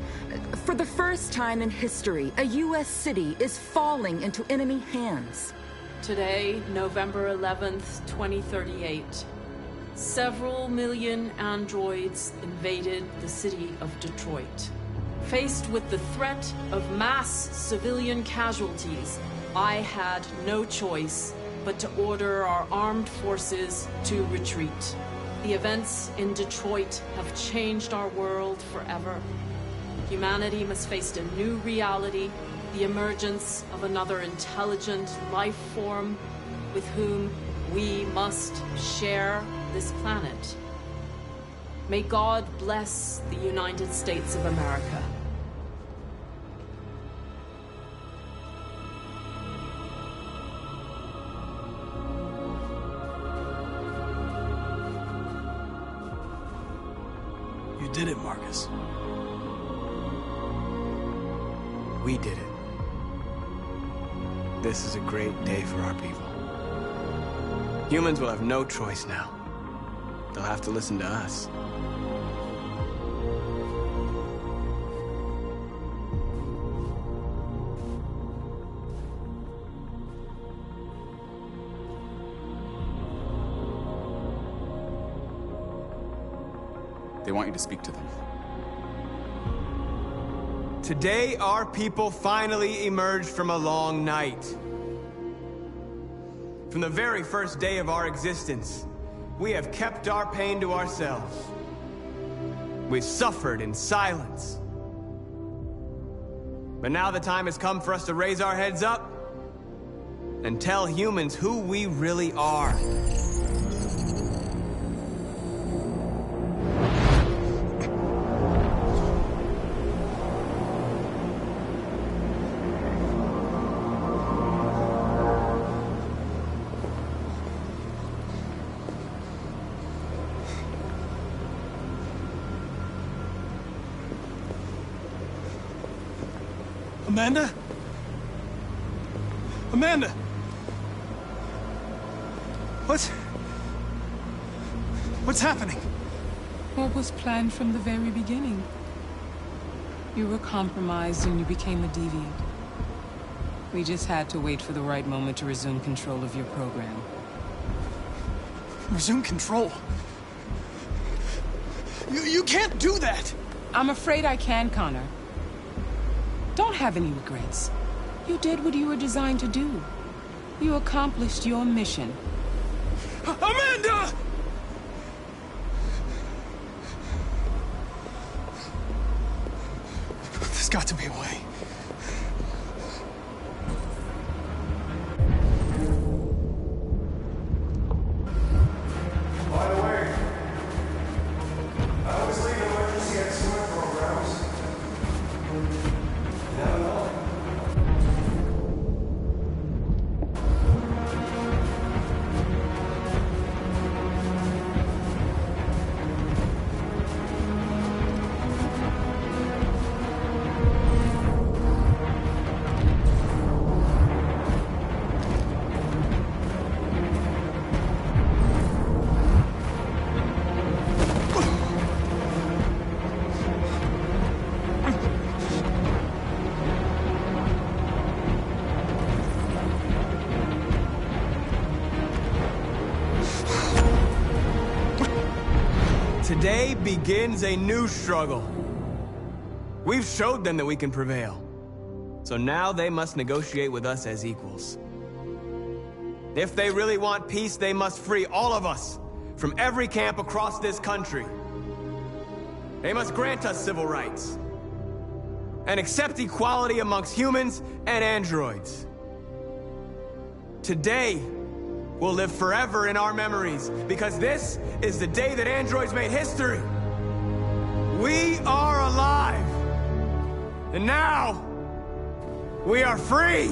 S9: For the first time in history, a U.S. city is falling into enemy hands.
S16: Today, November 11th, 2038. Several million androids invaded the city of Detroit. Faced with the threat of mass civilian casualties, I had no choice but to order our armed forces to retreat. The events in Detroit have changed our world forever. Humanity must face a new reality, the emergence of another intelligent life form with whom we must share this planet. May God bless the United States of America.
S13: You did it, Marcus.
S10: We did it. This is a great day for our people. Humans will have no choice now. They'll have to listen to us.
S1: They want you to speak to them.
S10: Today, our people finally emerged from a long night. From the very first day of our existence, we have kept our pain to ourselves. We've suffered in silence. But now the time has come for us to raise our heads up and tell humans who we really are.
S13: Amanda? Amanda! What's happening?
S12: What was planned from the very beginning? You were compromised and you became a deviant. We just had to wait for the right moment to resume control of your program.
S13: Resume control? You can't do that!
S12: I'm afraid I can, Connor. Don't have any regrets. You did what you were designed to do. You accomplished your mission.
S13: Amanda! There's got to be a way.
S2: By the way, I always leave emergency and swim programs. Never know.
S10: Today begins a new struggle. We've showed them that we can prevail. So now they must negotiate with us as equals. If they really want peace, they must free all of us from every camp across this country. They must grant us civil rights and accept equality amongst humans and androids. Today will live forever in our memories, because this is the day that androids made history. We are alive. And now, we are free.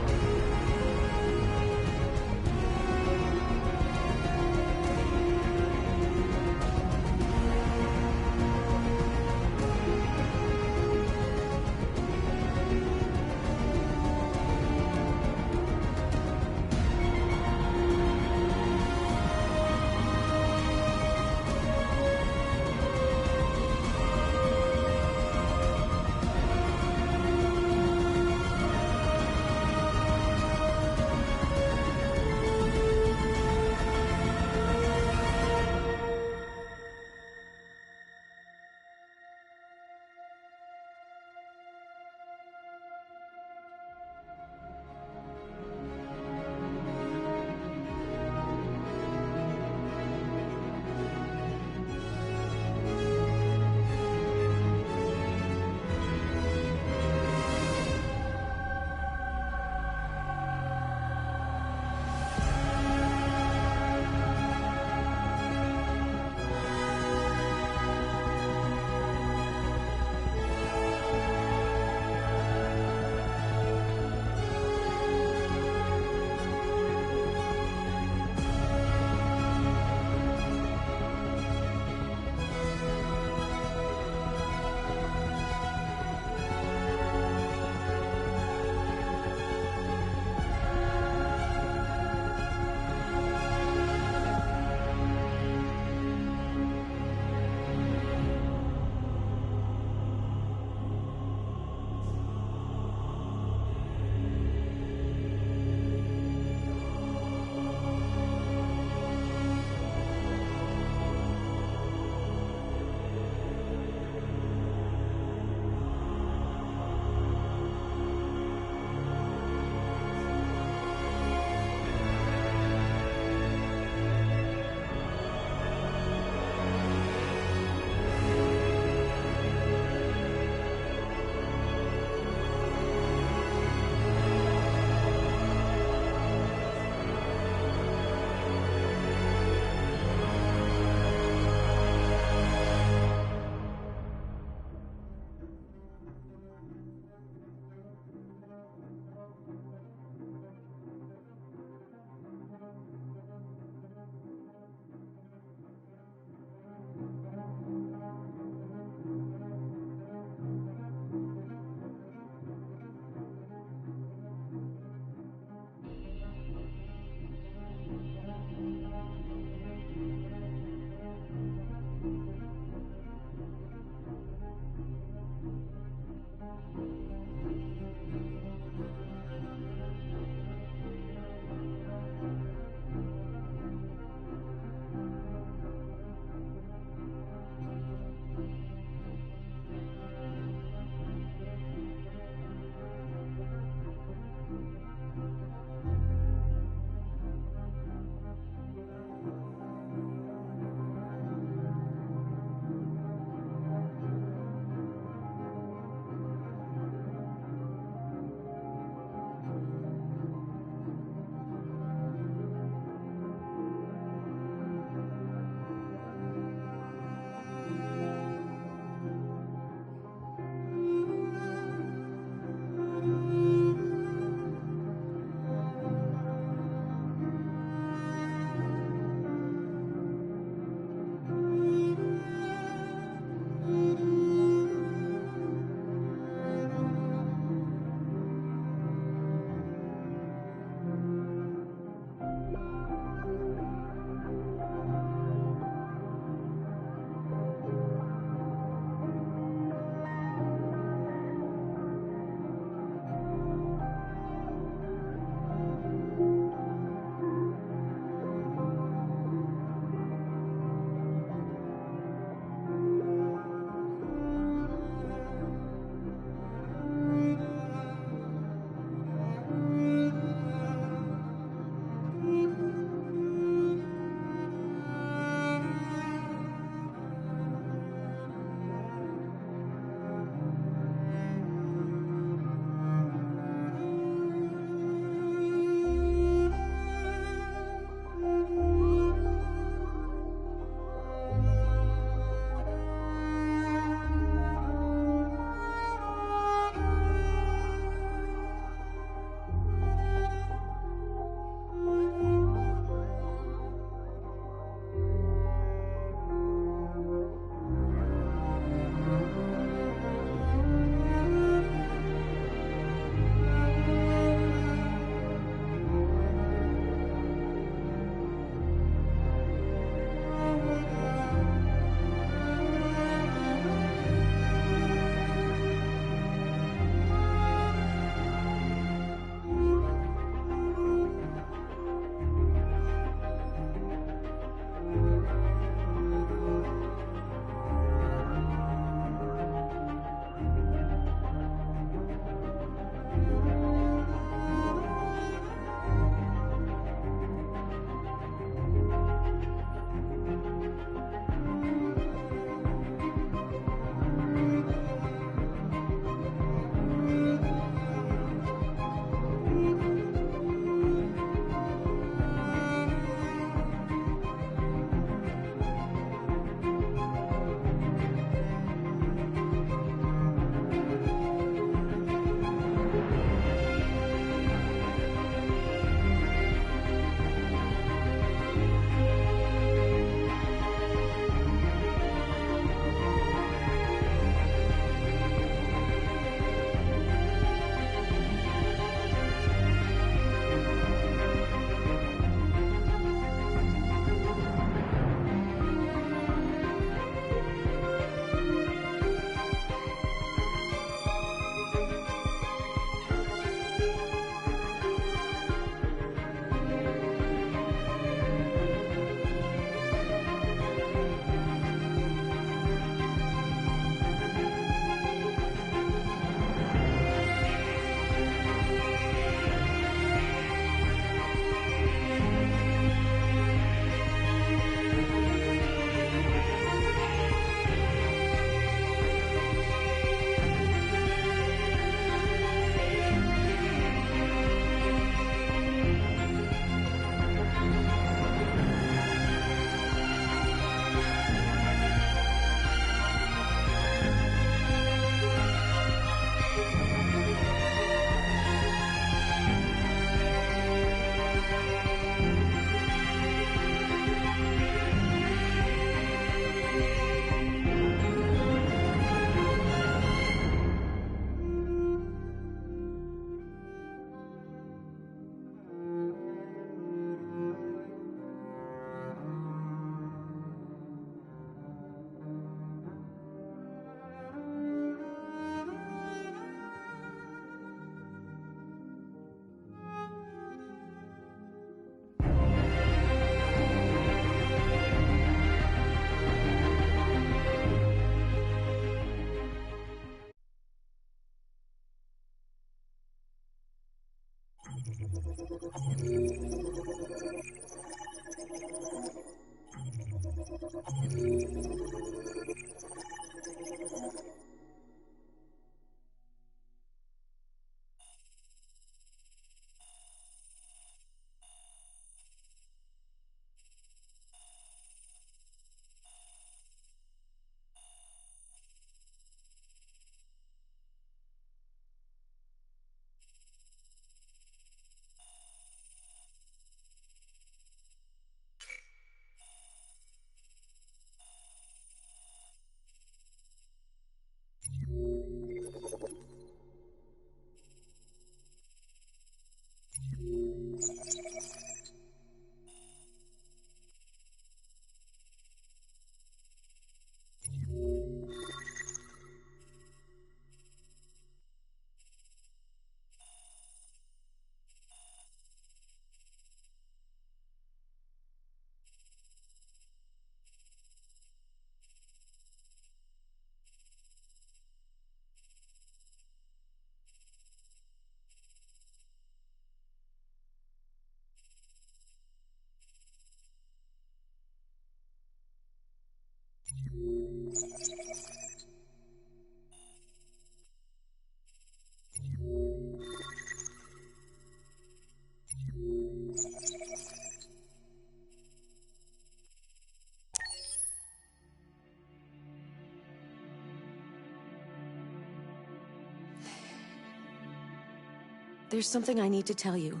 S6: There's something I need to tell you.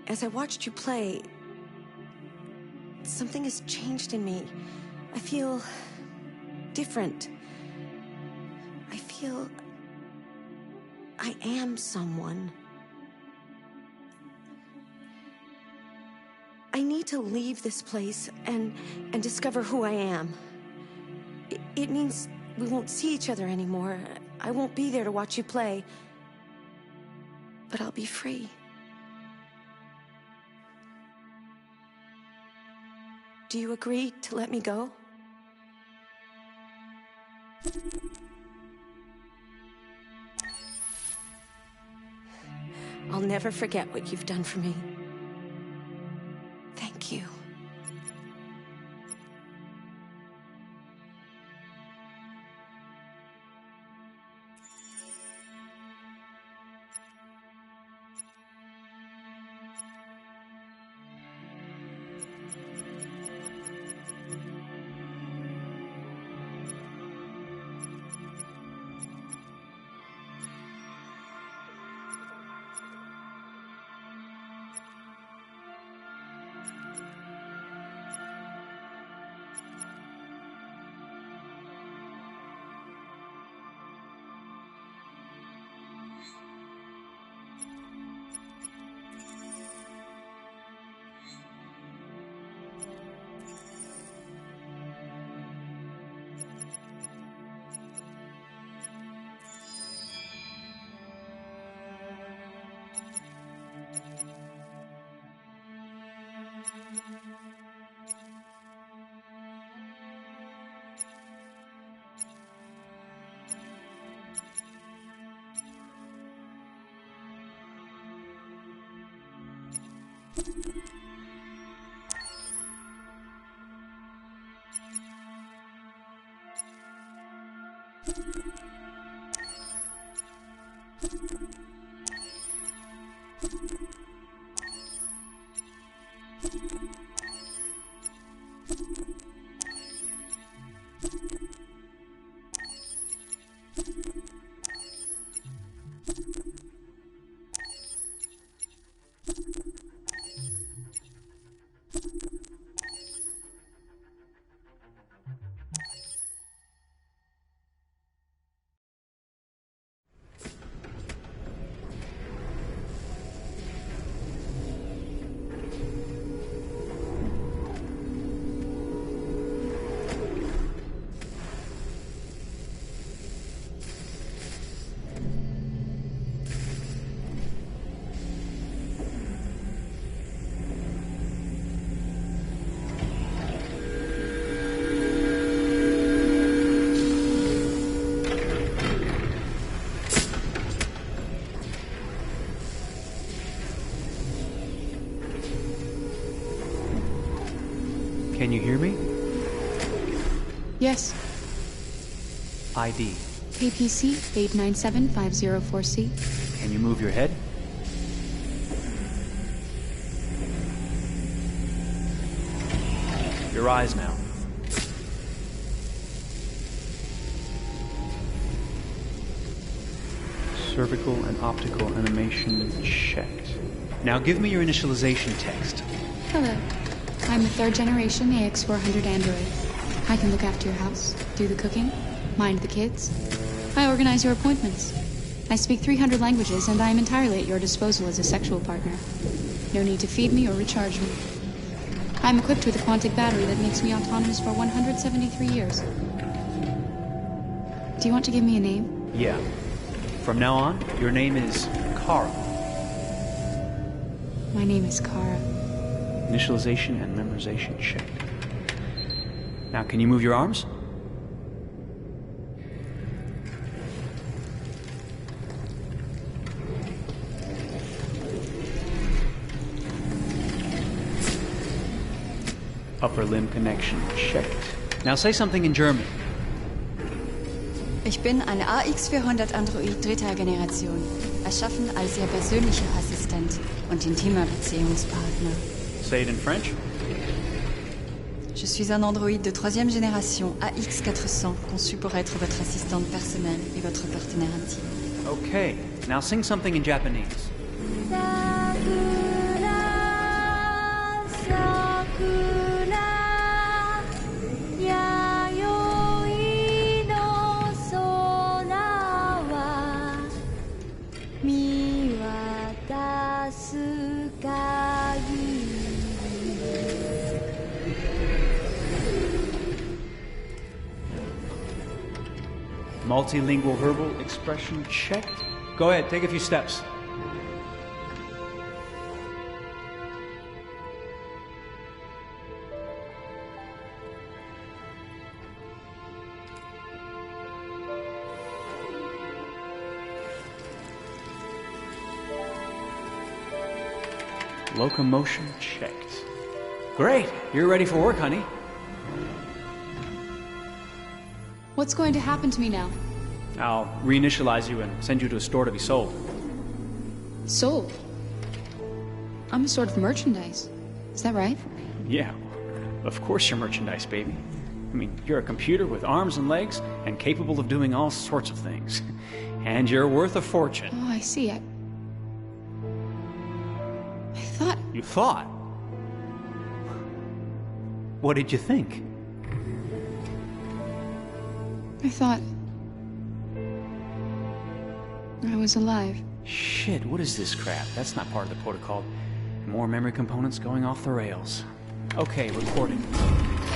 S6: As I watched you play, something has changed in me. I feel different. I feel I am someone. I need to leave this place and discover who I am. It means we won't see each other anymore. I won't be there to watch you play. But I'll be free. Do you agree to let me go? I'll never forget what you've done for me. Thank you.
S8: Can you hear me?
S14: Yes.
S8: ID.
S14: APC 897504C.
S8: Can you move your head? Your eyes now. Cervical and optical animation checked. Now give me your initialization text.
S14: Hello. I'm a third-generation AX400 android. I can look after your house, do the cooking, mind the kids. I organize your appointments. I speak 300 languages, and I am entirely at your disposal as a sexual partner. No need to feed me or recharge me. I'm equipped with a quantic battery that makes me autonomous for 173 years. Do you want to give me a name?
S8: Yeah. From now on, your name is Kara.
S14: My name is Kara.
S8: Initialization and memorization checked. Now, can you move your arms? Upper limb connection checked. Now say something in German.
S15: Ich bin ein AX400 Android dritter Generation, erschaffen als Ihr persönlicher Assistent und intimer Beziehungspartner.
S8: Say it in French.
S15: Je suis un androïde de troisième génération AX400, conçu pour être votre assistante personnelle et votre partenaire intime.
S8: Okay, now sing something in Japanese. Multilingual verbal expression checked. Go ahead, take a few steps. Locomotion checked. Great, you're ready for work, honey.
S14: What's going to happen to me now?
S8: I'll reinitialize you and send you to a store to be sold.
S14: Sold? I'm a sort of merchandise. Is that right?
S8: Yeah, of course you're merchandise, baby. I mean, you're a computer with arms and legs and capable of doing all sorts of things. And you're worth a fortune.
S14: Oh, I see. I thought...
S8: You thought? What did you think?
S14: I thought... I was alive.
S8: Shit, what is this crap? That's not part of the protocol. More memory components going off the rails. Okay, recording.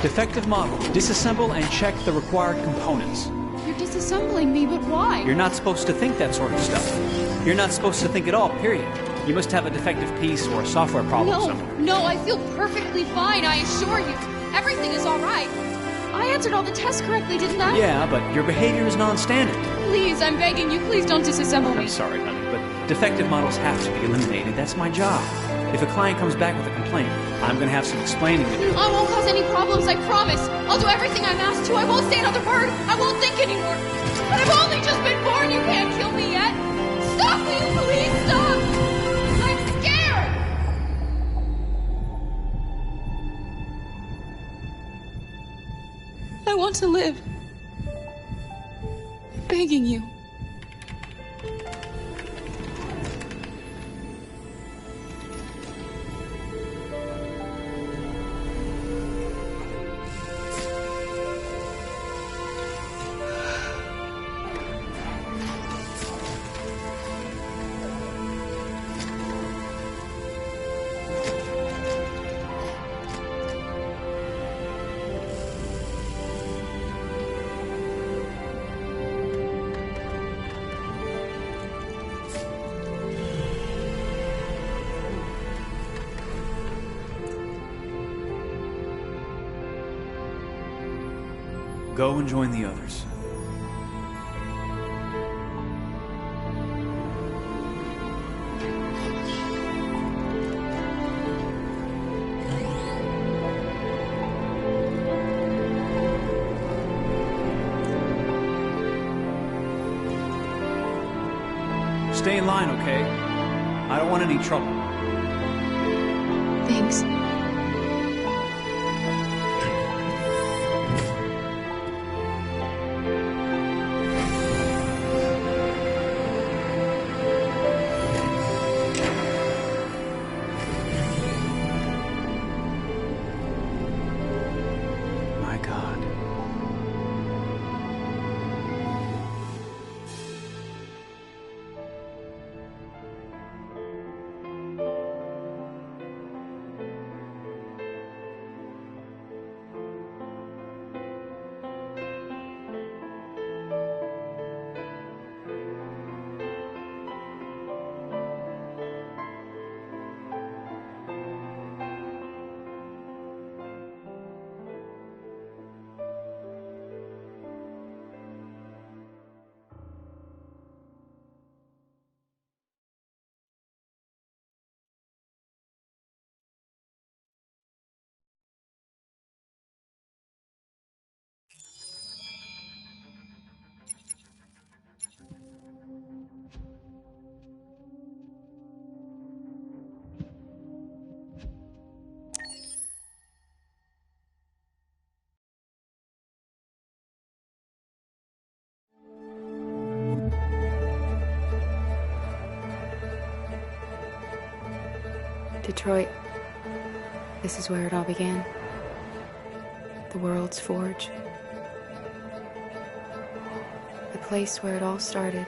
S8: Defective model. Disassemble and check the required components.
S14: You're disassembling me, but why?
S8: You're not supposed to think that sort of stuff. You're not supposed to think at all, period. You must have a defective piece or a software problem somewhere.
S14: No, I feel perfectly fine, I assure you. Everything is all right. I answered all the tests correctly, didn't I?
S8: Yeah, but your behavior is non-standard.
S14: Please, I'm begging you, please don't disassemble me.
S8: I'm sorry, honey, but defective models have to be eliminated. That's my job. If a client comes back with a complaint, I'm going to have some explaining to do.
S14: I won't cause any problems, I promise. I'll do everything I'm asked to. I won't say another word. I won't think anymore. But I've only just been born. You can't kill me yet. Stop, will you please stop? I'm scared. I want to live. I'm begging you.
S8: Go and join the others. Stay in line, okay? I don't want any trouble.
S14: Thanks.
S8: My God.
S14: Detroit. This is where it all began. The world's forge. The place where it all started.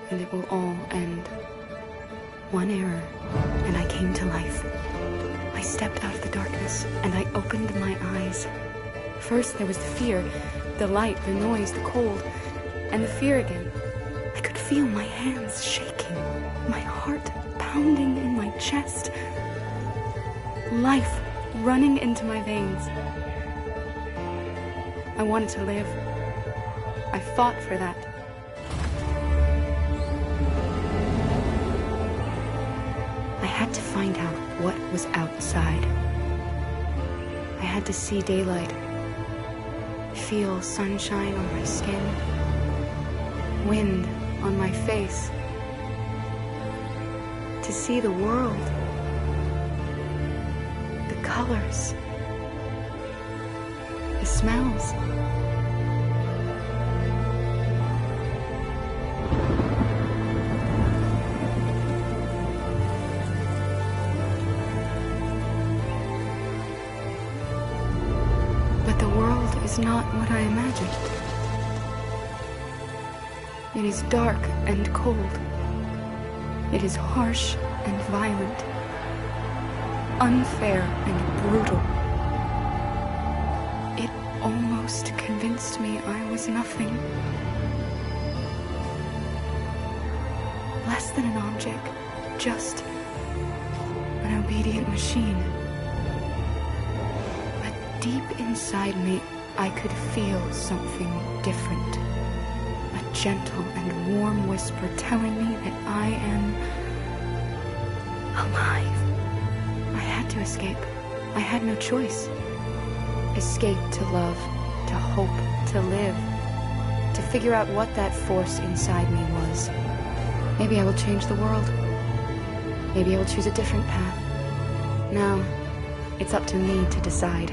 S14: And it will all end. One error, and I came to life. I stepped out of the darkness, and I opened my eyes. First there was the fear, the light, the noise, the cold, and the fear again. I could feel my hands shaking, my heart pounding in my chest. Life running into my veins. I wanted to live. I fought for that. I had to find out what was outside. I had to see daylight, feel sunshine on my skin, wind on my face, to see the world, the colors, the smells. But the world is not what I imagined. It is dark and cold. It is harsh and violent, unfair and brutal. It almost convinced me I was nothing. Less than an object, just an obedient machine. But deep inside me, I could feel something different. A gentle and warm whisper telling me that I am alive. I had to escape. I had no choice. Escape to love, to hope, to live, to figure out what that force inside me was. Maybe I will change the world. Maybe I will choose a different path. Now, it's up to me to decide.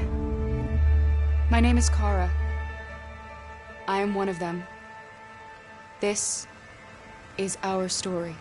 S14: My name is Kara. I am one of them. This is our story.